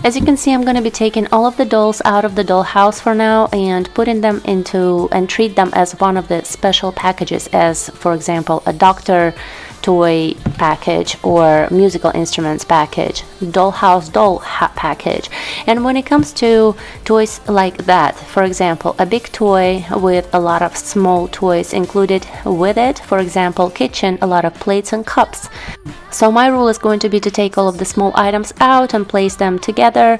As you can see, I'm going to be taking all of the dolls out of the dollhouse for now and putting them into and treat them as one of the special packages, as for example a doctor toy package or musical instruments package, dollhouse package. And when it comes to toys like that, for example a big toy with a lot of small toys included with it, for example kitchen, a lot of plates and cups. So my rule is going to be to take all of the small items out and place them together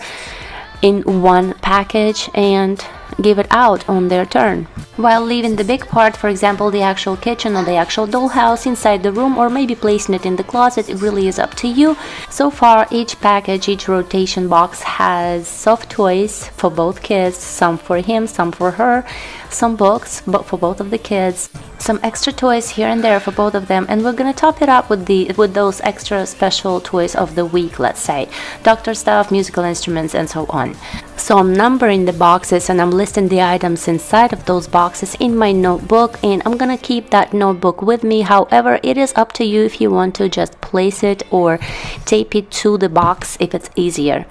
in one package and give it out on their turn, while leaving the big part, for example the actual kitchen or the actual dollhouse, inside the room, or maybe placing it in the closet. It really is up to you. So far each package, each rotation box has soft toys for both kids, some for him, some for her, some books but for both of the kids, some extra toys here and there for both of them, and we're gonna top it up with those extra special toys of the week, let's say doctor stuff, musical instruments, and so on. So I'm numbering the boxes and I'm listing the items inside of those boxes in my notebook, and I'm gonna keep that notebook with me. However, it is up to you if you want to just place it or tape it to the box if it's easier.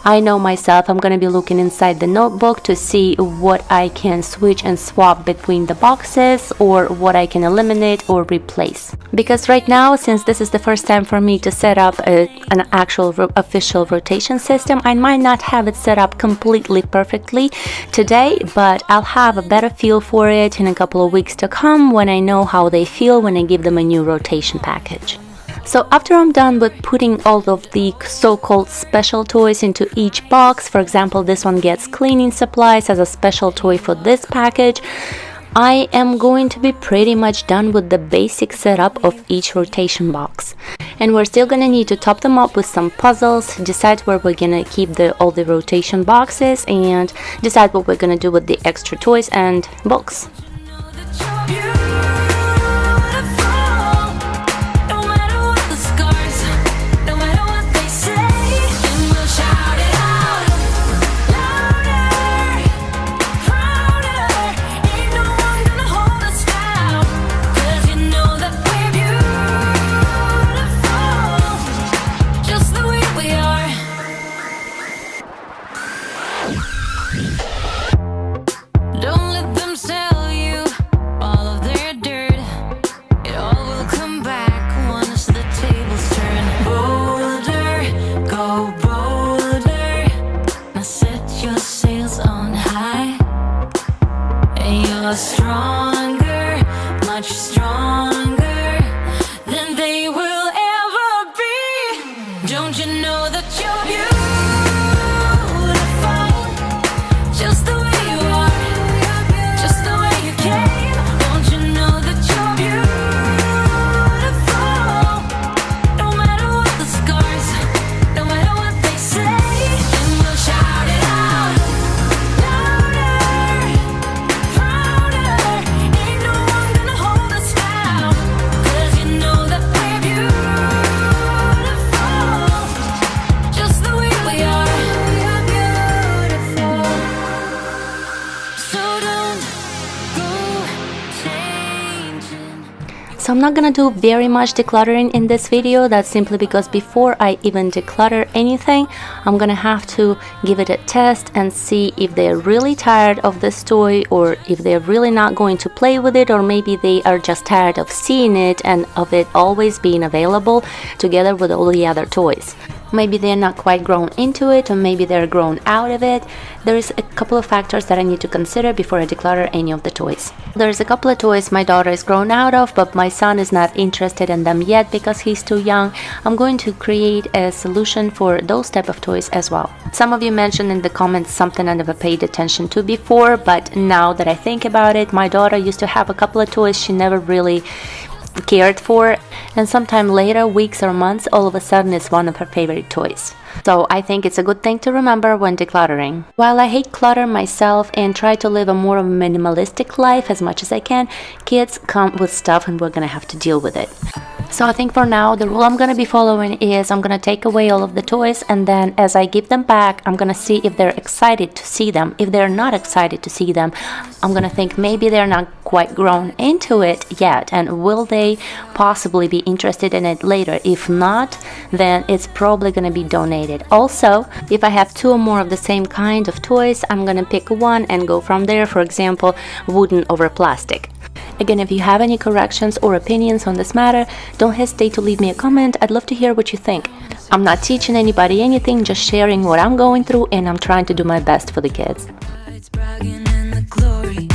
I know myself, I'm gonna be looking inside the notebook to see what I can switch and swap between the boxes, or what I can eliminate or replace. Because right now, since this is the first time for me to set up an actual official rotation system, I might not have it set up completely perfectly today, but I'll have a better feel for it in a couple of weeks to come when I know how they feel when I give them a new rotation package. So after I'm done with putting all of the so-called special toys into each box, for example this one gets cleaning supplies as a special toy for this package, I am going to be pretty much done with the basic setup of each rotation box. And we're still gonna need to top them up with some puzzles, decide where we're gonna keep all the rotation boxes, and decide what we're gonna do with the extra toys and books. Stronger, much stronger than they will ever be. Don't you know that you're beautiful, just the way you are, just the way you came. Don't you know that you're beautiful, no matter what the scars, no matter what they say, and we'll shout it out louder, prouder. Ain't no one gonna hold us down, 'cause you know that we're beautiful, just the way we are. We're beautiful, so don't go changing. So I'm not gonna do very much decluttering in this video. That's simply because before I even declutter anything, I'm gonna have to give it a test and see if they're really tired of this toy, or if they're really not going to play with it, or maybe they are just tired of seeing it and of it always being available together with all the other toys. Maybe they're not quite grown into it, or maybe they're grown out of it. There's a couple of factors that I need to consider before I declutter any of the toys. There's a couple of toys my daughter is grown out of, but my son is not interested in them yet because he's too young. I'm going to create a solution for those type of toys as well. Some of you mentioned in the comments something I never paid attention to before, but now that I think about it, my daughter used to have a couple of toys she never really cared for, and sometime later, weeks or months, all of a sudden it's one of her favorite toys. So I think it's a good thing to remember when decluttering. While I hate clutter myself and try to live a more of a minimalistic life as much as I can, kids come with stuff and we're gonna have to deal with it. So I think for now, the rule I'm gonna be following is I'm gonna take away all of the toys, and then as I give them back, I'm gonna see if they're excited to see them. If they're not excited to see them, I'm gonna think maybe they're not quite grown into it yet, and will they possibly be interested in it later. If not, then it's probably gonna be donated decided. Also, if I have 2 or more of the same kind of toys, I'm gonna pick one and go from there, for example, wooden over plastic. Again, if you have any corrections or opinions on this matter, don't hesitate to leave me a comment. I'd love to hear what you think. I'm not teaching anybody anything, just sharing what I'm going through, and I'm trying to do my best for the kids. It's bragging in the glory.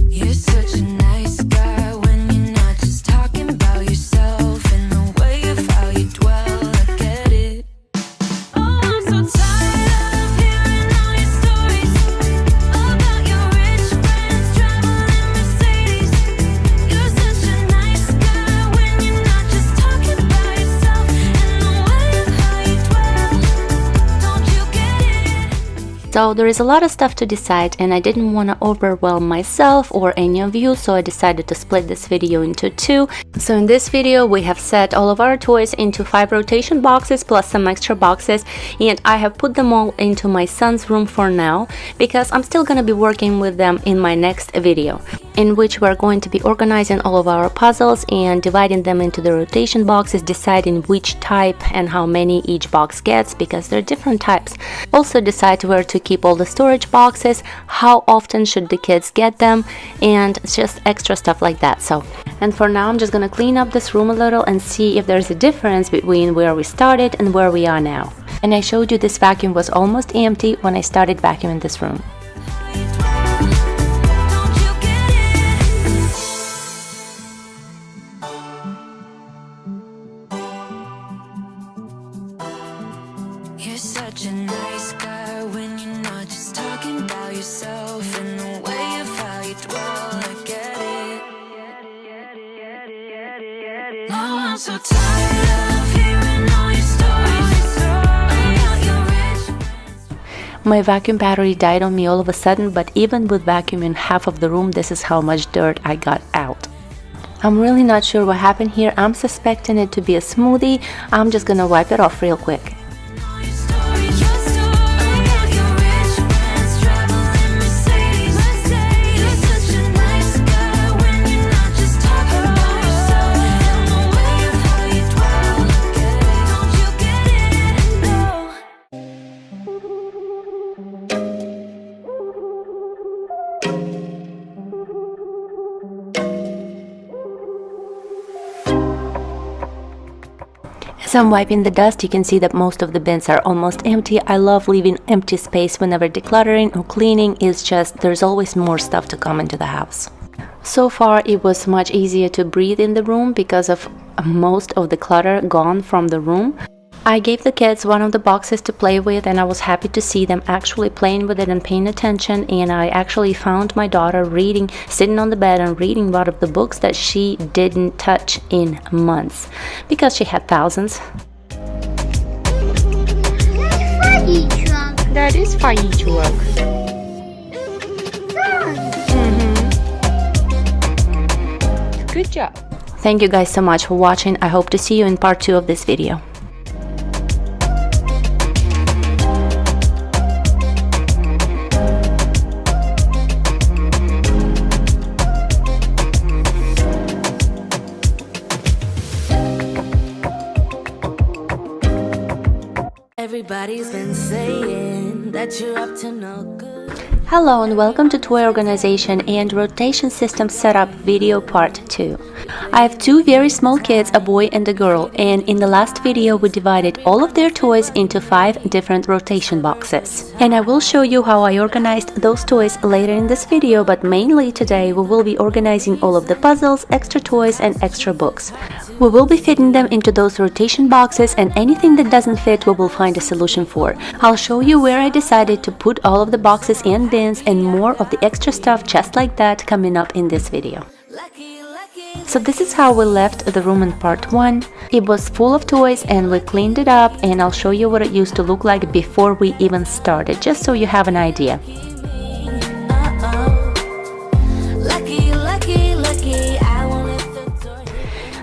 You're such a nice guy when you're not just talking about yourself and the way of how you dwell. I get it. Oh, I'm so tired of hearing all your stories about your rich friends traveling Mercedes. You're such a nice guy when you're not just talking about yourself and the way of how you dwell. Don't you get it? So there is a lot of stuff to decide, and I didn't want to overwhelm myself or any of you, so I decided to split this video into 2. So in this video we have set all of our toys into 5 rotation boxes plus some extra boxes, and I have put them all into my son's room for now because I'm still going to be working with them in my next video, in which we're going to be organizing all of our puzzles and dividing them into the rotation boxes, deciding which type and how many each box gets because they're different types. Also decide where to keep all the storage boxes, how often should the kids get them, and just extra stuff like that. And for now I'm just gonna clean up this room a little and see if there's a difference between where we started and where we are now. And I showed you this vacuum was almost empty when I started vacuuming this room. Don't you get it? You're such a nice guy when you're not just talking about yourself and the way of how you dwell. I get it. Now I'm so tired of hearing all your stories about your rich friends. My vacuum battery died on me all of a sudden, but even with vacuuming half of the room, this is how much dirt I got out. I'm really not sure what happened here. I'm suspecting it to be a smoothie. I'm just gonna wipe it off real quick. All your stories about your rich friends traveling Mercedes. You're such a nice guy when you're not just talking about yourself and the way of how you dwell. Don't you get it? No. As I'm wiping the dust, you can see that most of the bins are almost empty. I love leaving empty space whenever decluttering or cleaning. It's just there's always more stuff to come into the house. So far it was much easier to breathe in the room because of most of the clutter gone from the room. I gave the kids one of the boxes to play with, and I was happy to see them actually playing with it and paying attention. And I actually found my daughter reading, sitting on the bed and reading one of the books that she didn't touch in months because she had thousands. Fudgy truck. That is fudgy truck. Good job. Thank you guys so much for watching. I hope to see you in part 2 of this video. Everybody's been saying that you're up to no good. Hello and welcome to Toy Organization and Rotation System Setup video part 2. I have 2 very small kids, a boy and a girl, and in the last video we divided all of their toys into 5 different rotation boxes. And I will show you how I organized those toys later in this video, but mainly today we will be organizing all of the puzzles, extra toys and extra books. We will be fitting them into those rotation boxes, and anything that doesn't fit we will find a solution for. I'll show you where I decided to put all of the boxes and bins and more of the extra stuff just like that coming up in this video. So this is how we left the room in part 1. It was full of toys and we cleaned it up, and I'll show you what it used to look like before we even started, just so you have an idea.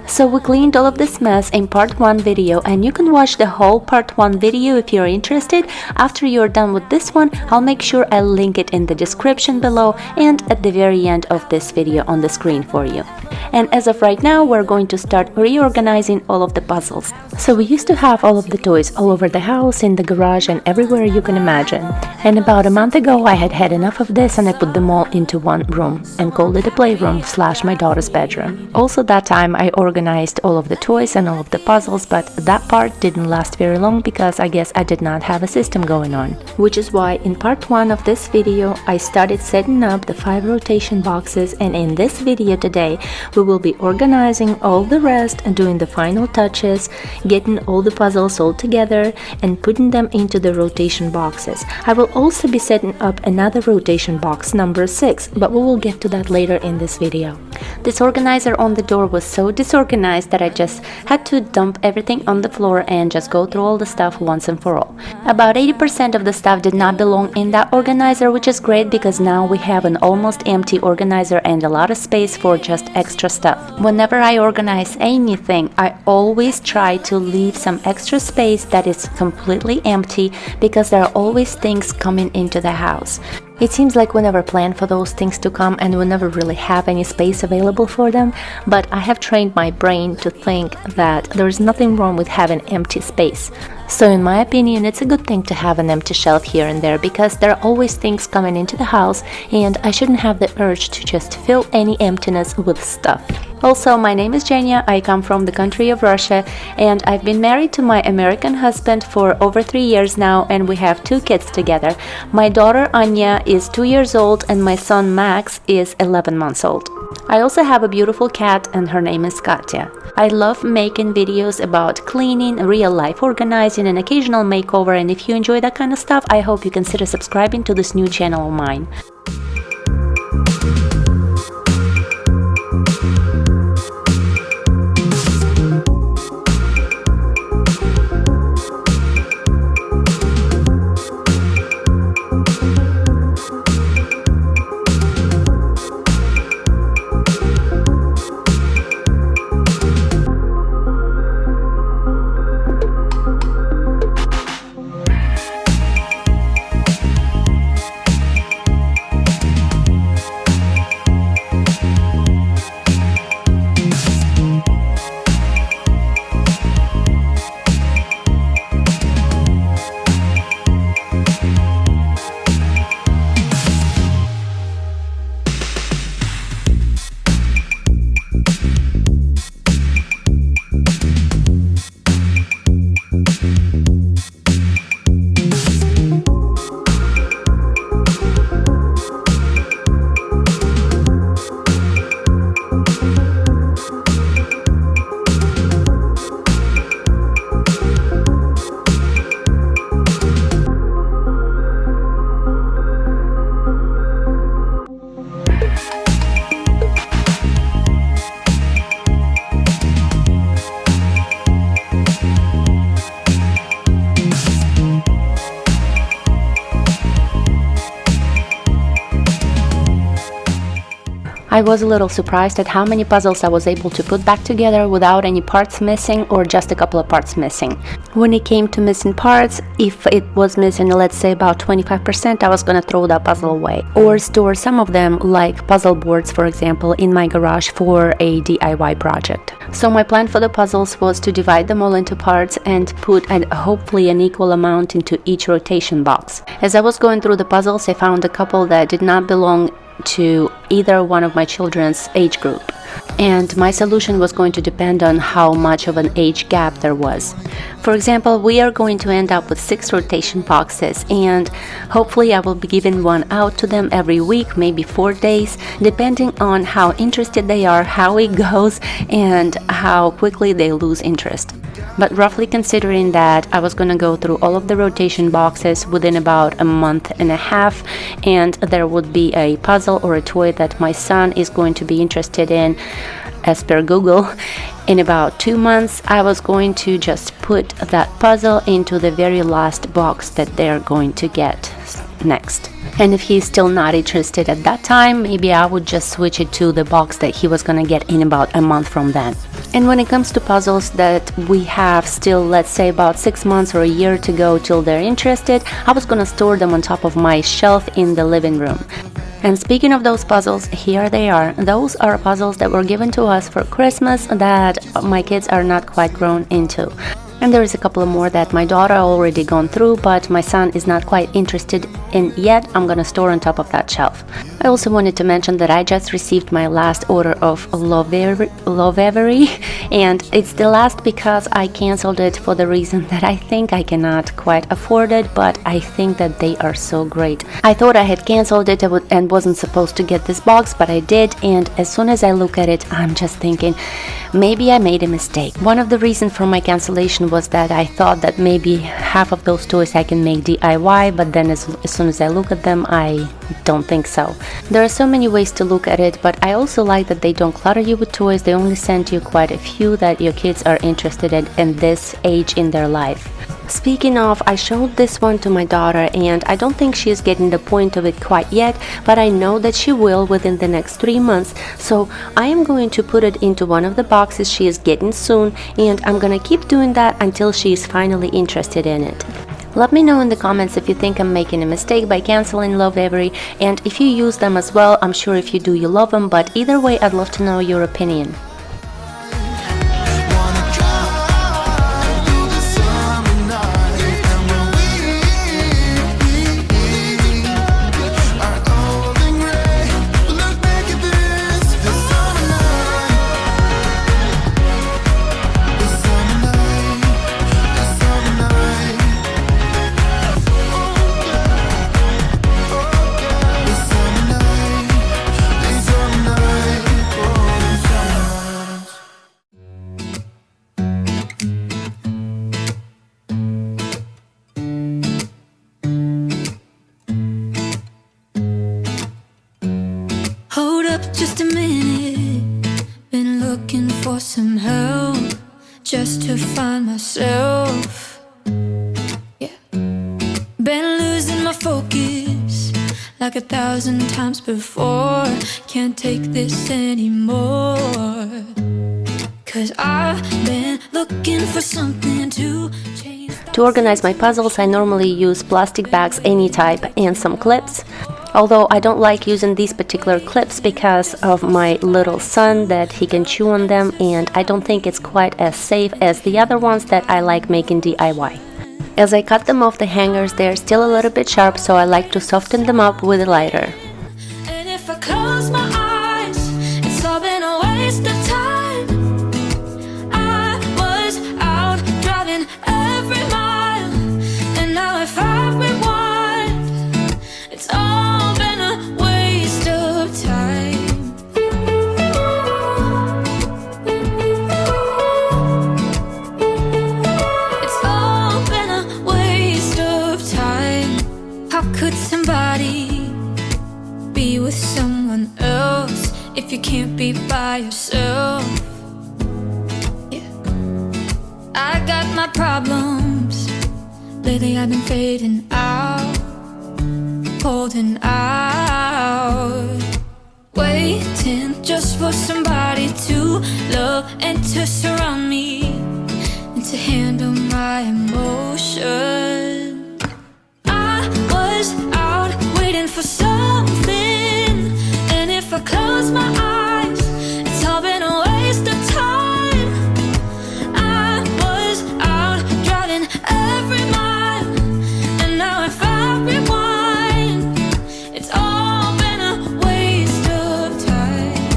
So we cleaned all of this mess in part 1 video, and you can watch the whole part 1 video if you're interested. After you're done with this one, I'll make sure I'll link it in the description below and at the very end of this video on the screen for you. And as of right now, we're going to start reorganizing all of the puzzles. So we used to have all of the toys all over the house, in the garage, and everywhere you can imagine. And about a month ago I had had enough of this and I put them all into one room and called it a playroom / my daughter's bedroom. Also that time I organized all of the toys and all of the puzzles, but that part didn't last very long because I guess I did not have a system going on. Which is why in part 1 of this video I started setting up the 5 rotation boxes, and in this video today we will be organizing all the rest and doing the final touches, getting all the puzzles all together and putting them into the rotation boxes. I will also be setting up another rotation box, number 6, but we will get to that later in this video. This organizer on the door was so disorganized that I just had to dump everything on the floor and just go through all the stuff once and for all. About 80% of the stuff did not belong in that organizer, which is great because now we have an almost empty organizer and a lot of space for just extra stuff. Whenever I organize anything, I always try to leave some extra space that is completely empty because there are always things coming into the house. It seems like we never plan for those things to come and we never really have any space available for them, but I have trained my brain to think that there is nothing wrong with having empty space. So in my opinion, it's a good thing to have an empty shelf here and there because there are always things coming into the house and I shouldn't have the urge to just fill any emptiness with stuff. Also, my name is Jenia, I come from the country of Russia and I've been married to my American husband for over 3 years now and we have 2 kids together. My daughter Anya is 2 years old and my son Max is 11 months old. I also have a beautiful cat and her name is Katya. I love making videos about cleaning, real life organizing, and occasional makeover, and if you enjoy that kind of stuff, I hope you consider subscribing to this new channel of mine. I was a little surprised at how many puzzles I was able to put back together without any parts missing or just a couple of parts missing. When it came to missing parts, if it was missing, let's say about 25%, I was gonna throw that puzzle away or store some of them, like puzzle boards for example, in my garage for a DIY project. So my plan for the puzzles was to divide them all into parts and put hopefully an equal amount into each rotation box. As I was going through the puzzles, I found a couple that did not belong to either one of my children's age group, and my solution was going to depend on how much of an age gap there was. For example, we are going to end up with 6 rotation boxes and hopefully I will be giving one out to them every week, maybe 4 days, depending on how interested they are, how it goes, and how quickly they lose interest. But roughly considering that I was going to go through all of the rotation boxes within about a month and a half, and there would be a puzzle or a toy that my son is going to be interested in, as per Google, in about 2 months, I was going to just put that puzzle into the very last box that they're going to get next. And if he's still not interested at that time, maybe I would just switch it to the box that he was gonna get in about a month from then. And when it comes to puzzles that we have still, let's say about 6 months or a year to go till they're interested, I was gonna store them on top of my shelf in the living room. And speaking of those puzzles, here they are. Those are puzzles that were given to us for Christmas that my kids are not quite grown into. And there is a couple more that my daughter already gone through, but my son is not quite interested in yet. I'm gonna store on top of that shelf. I also wanted to mention that I just received my last order of Lovevery, and it's the last because I canceled it for the reason that I think I cannot quite afford it, but I think that they are so great. I thought I had canceled it and wasn't supposed to get this box, but I did, and as soon as I look at it, I'm just thinking, maybe I made a mistake. One of the reasons for my cancellation was that I thought that maybe half of those toys I can make DIY, but then as soon as I look at them, I don't think so. There are so many ways to look at it, but I also like that they don't clutter you with toys. They only send you quite a few that your kids are interested in this age in their life. Speaking of, I showed this one to my daughter, and I don't think she is getting the point of it quite yet, but I know that she will within the next 3 months. So I am going to put it into one of the boxes she is getting soon, and I'm gonna keep doing that until she is finally interested in it. Let me know in the comments if you think I'm making a mistake by canceling Lovevery, and if you use them as well. I'm sure if you do, you love them, but either way, I'd love to know your opinion. Hold up just a minute. Been looking for some help just to find myself. Yeah. Been losing my focus like 1,000 times before. Can't take this anymore. 'Cause I've been looking for something to change. To organize my puzzles, I normally use plastic bags any type and some clips. Although I don't like using these particular clips because of my little son, that he can chew on them, and I don't think it's quite as safe as the other ones that I like making DIY. As I cut them off the hangers, they're still a little bit sharp, so I like to soften them up with a lighter. And if I close my eyes, it's all been a waste of time. I was out driving every mile, and now if I rewind, it's all been a waste of time. It's all been a waste of time. How could somebody be with someone else if you can't be by yourself? Yeah. I got my problems. Lately I've been fading out, holding out, waiting just for somebody to love and to surround me and to handle my emotions. I was out waiting for something, and if I close my eyes, it's all been a waste of time. I was out driving every mile, and now if I rewind, it's all been a waste of time.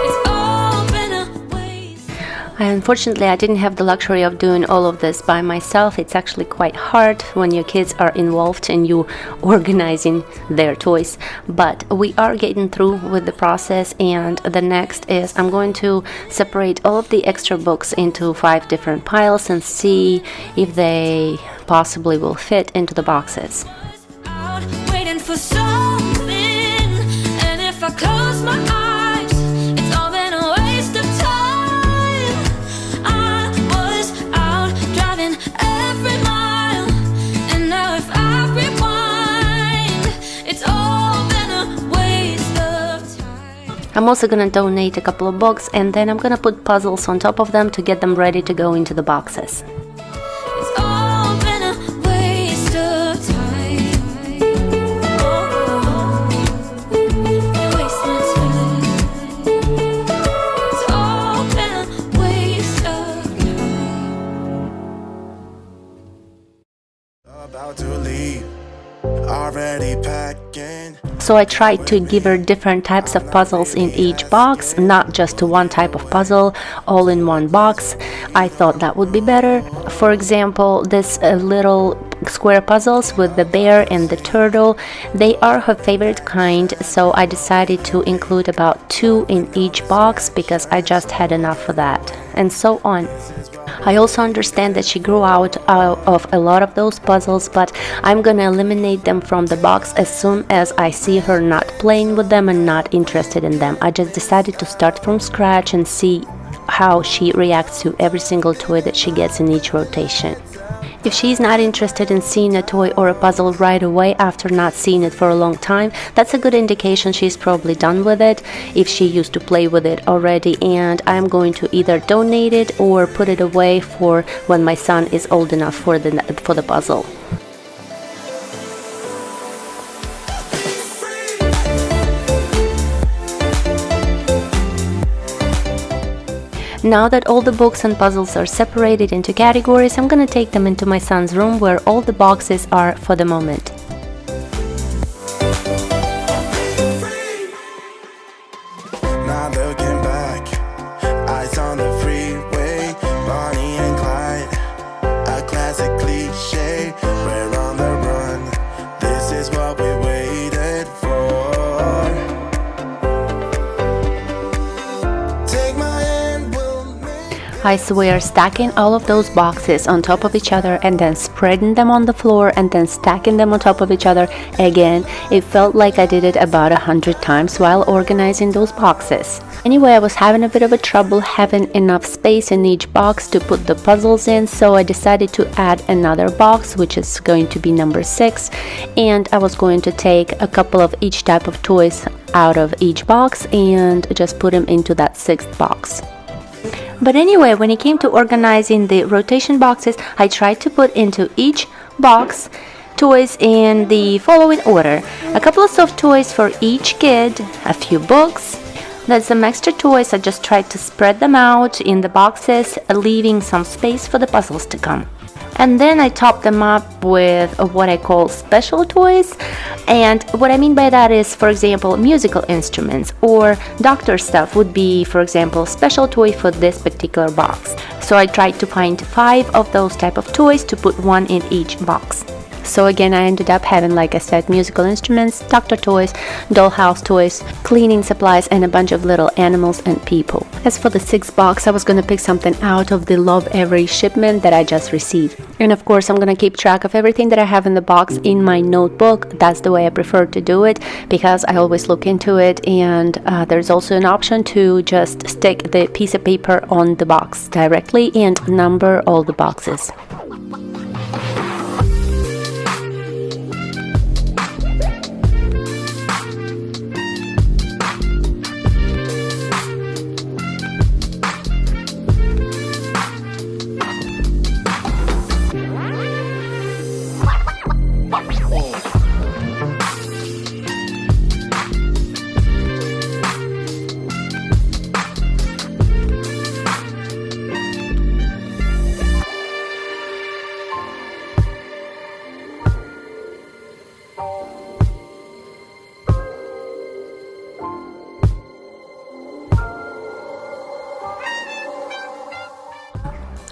It's all been a waste. Unfortunately, I didn't have the luxury of doing all of this by myself. It's actually quite hard when your kids are involved in you organizing their toys. But we are getting through with the process, and the next is I'm going to separate all of the extra books into 5 different piles and see if they possibly will fit into the boxes. Out waiting for something, and if I close my eyes, it's all been a waste of time. I was out driving every mile, and now if I rewind, it's all been a waste of time. I'm also gonna donate a couple of books, and then I'm gonna put puzzles on top of them to get them ready to go into the boxes. It's all been a waste of time. Oh, you waste my time. So I tried to give her different types of puzzles in each box, not just one type of puzzle all in one box. I thought that would be better. For example, this little square puzzles with the bear and the turtle, they are her favorite kind, so I decided to include about 2 in each box because I just had enough for that, and so on. I also understand that she grew out of a lot of those puzzles, but I'm gonna eliminate them from the box as soon as I see her not playing with them and not interested in them. I just decided to start from scratch and see how she reacts to every single toy that she gets in each rotation. If she's not interested in seeing a toy or a puzzle right away after not seeing it for a long time, that's a good indication she's probably done with it if she used to play with it already, and I'm going to either donate it or put it away for when my son is old enough for the puzzle. Now that all the books and puzzles are separated into categories, I'm gonna take them into my son's room where all the boxes are for the moment. Not looking back, eyes on the freeway, Bonnie and Clyde, a classic cliche. We're on the run, this is what we waited for. Take my hand, we'll make. I swear, stacking all of those boxes on top of each other and then spreading them on the floor and then stacking them on top of each other again, it felt like I did it about 100 times while organizing those boxes. Anyway, I was having a bit of a trouble having enough space in each box to put the puzzles in, so I decided to add another box, which is going to be number 6, and I was going to take a couple of each type of toys out of each box and just put them into that 6th box. But anyway, when it came to organizing the rotation boxes, I tried to put into each box toys in the following order: a couple of soft toys for each kid, a few books, then some extra toys. I just tried to spread them out in the boxes, leaving some space for the puzzles to come. And then I topped them up with what I call special toys. And what I mean by that is, for example, musical instruments or doctor stuff would be, for example, special toy for this particular box. So I tried to find 5 of those type of toys to put 1 in each box. So again, I ended up having, like I said, musical instruments, doctor toys, dollhouse toys, cleaning supplies, and a bunch of little animals and people. As for the 6th box, I was going to pick something out of the Love Every shipment that I just received. And of course, I'm going to keep track of everything that I have in the box in my notebook. That's the way I prefer to do it because I always look into it, and there's also an option to just stick the piece of paper on the box directly and number all the boxes.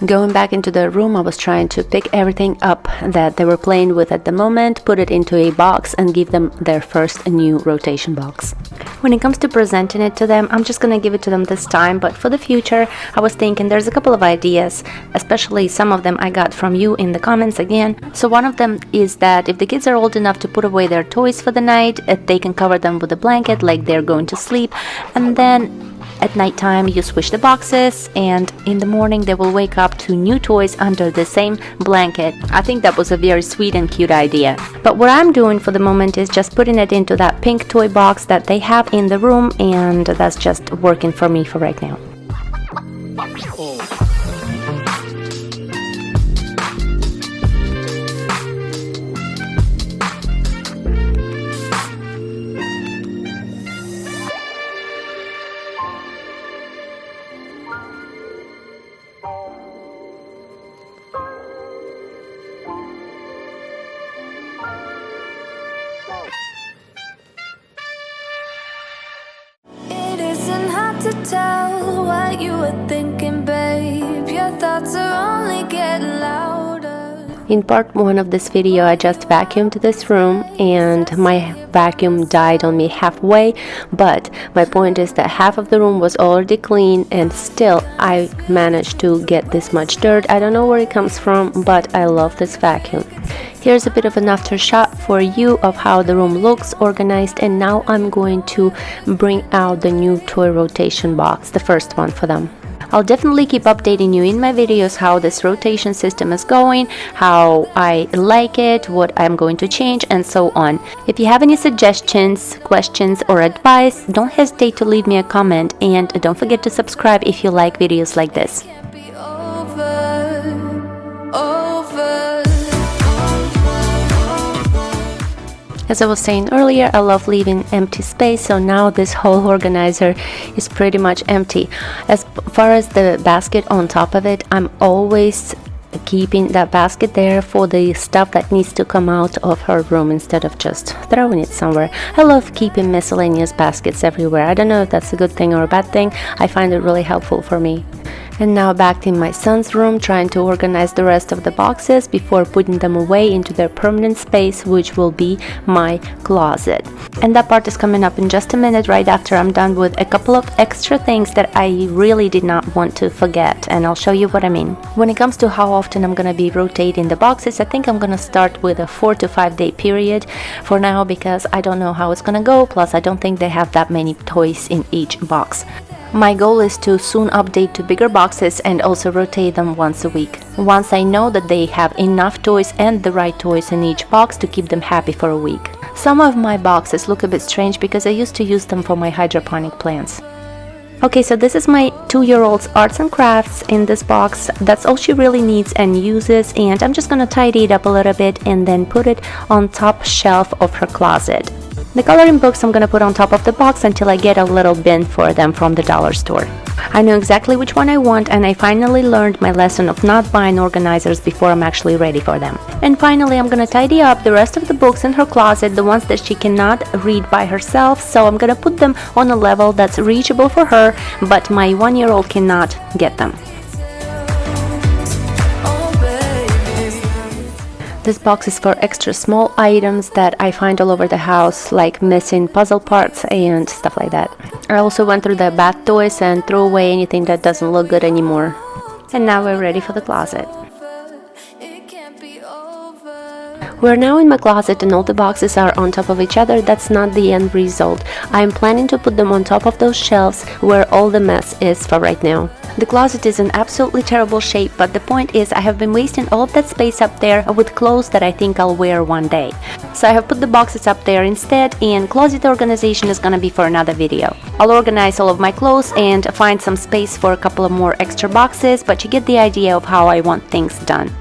Going back into the room, I was trying to pick everything up that they were playing with at the moment, put it into a box, and give them their first new rotation box. When it comes to presenting it to them, I'm just gonna give it to them this time, but for the future, I was thinking there's a couple of ideas, especially some of them I got from you in the comments again. So one of them is that if the kids are old enough to put away their toys for the night, they can cover them with a blanket like they're going to sleep, and then at nighttime you switch the boxes, and in the morning they will wake up to new toys under the same blanket. I think that was a very sweet and cute idea. But what I'm doing for the moment is just putting it into that pink toy box that they have in the room, and that's just working for me for right now. to tell what you were thinking, babe. Your thoughts are only getting louder. In part 1 of this video, I just vacuumed this room and my vacuum died on me halfway, but my point is that half of the room was already clean and still I managed to get this much dirt. I don't know where it comes from, but I love this vacuum. Here's a bit of an after shot for you of how the room looks organized, and now I'm going to bring out the new toy rotation box, the first one for them. I'll definitely keep updating you in my videos how this rotation system is going, how I like it, what I'm going to change, and so on. If you have any suggestions, questions, or advice, don't hesitate to leave me a comment, and don't forget to subscribe if you like videos like this. Can't be over, over. As I was saying earlier, I love leaving empty space, so now this whole organizer is pretty much empty. As far as the basket on top of it, I'm always keeping that basket there for the stuff that needs to come out of her room instead of just throwing it somewhere. I love keeping miscellaneous baskets everywhere. I don't know if that's a good thing or a bad thing. I find it really helpful for me. And now back in my son's room, trying to organize the rest of the boxes before putting them away into their permanent space, which will be my closet. And that part is coming up in just a minute, right after I'm done with a couple of extra things that I really did not want to forget, and I'll show you what I mean. When it comes to how often I'm gonna be rotating the boxes, I think I'm gonna start with a 4 to 5 day period for now, because I don't know how it's gonna go, plus I don't think they have that many toys in each box. My goal is to soon update to bigger boxes and also rotate them once a week. Once I know that they have enough toys and the right toys in each box to keep them happy for a week. Some of my boxes look a bit strange because I used to use them for my hydroponic plants. Okay, so this is my 2-year-old's arts and crafts in this box. That's all she really needs and uses, and I'm just gonna tidy it up a little bit and then put it on top shelf of her closet. The coloring books I'm gonna put on top of the box until I get a little bin for them from the dollar store. I know exactly which one I want, and I finally learned my lesson of not buying organizers before I'm actually ready for them. And finally, I'm gonna tidy up the rest of the books in her closet, the ones that she cannot read by herself, so I'm gonna put them on a level that's reachable for her, but my 1-year-old cannot get them. This box is for extra small items that I find all over the house, like missing puzzle parts and stuff like that. I also went through the bath toys and threw away anything that doesn't look good anymore. And now we're ready for the closet. We're now in my closet and all the boxes are on top of each other. That's not the end result. I'm planning to put them on top of those shelves where all the mess is for right now. The closet is in absolutely terrible shape, but the point is I have been wasting all of that space up there with clothes that I think I'll wear one day. So I have put the boxes up there instead, and closet organization is gonna be for another video. I'll organize all of my clothes and find some space for a couple of more extra boxes, but you get the idea of how I want things done.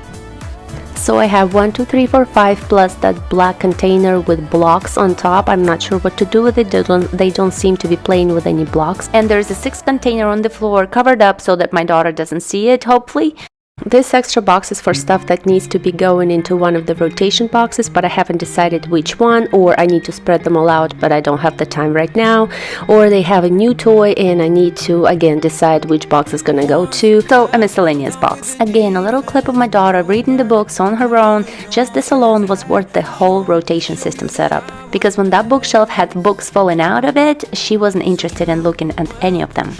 So I have 1, 2, 3, 4, 5 plus that black container with blocks on top. I'm not sure what to do with it. They don't seem to be playing with any blocks. And there's a 6th container on the floor covered up so that my daughter doesn't see it, hopefully. This extra box is for stuff that needs to be going into one of the rotation boxes, but I haven't decided which one, or I need to spread them all out, but I don't have the time right now, or they have a new toy and I need to again decide which box is gonna go to. So a miscellaneous box. Again, a little clip of my daughter reading the books on her own. Just this alone was worth the whole rotation system setup, because when that bookshelf had books falling out of it, she wasn't interested in looking at any of them.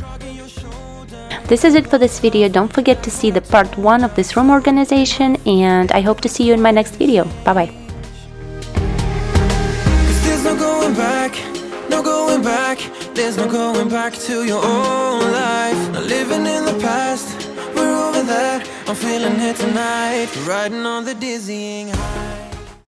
This is it for this video. Don't forget to see the part 1 of this room organization, and I hope to see you in my next video. Bye bye. There's no going back, no going back. There's no going back to your old life. Not living in the past, we're over that. I'm feeling it tonight, riding on the dizzying high.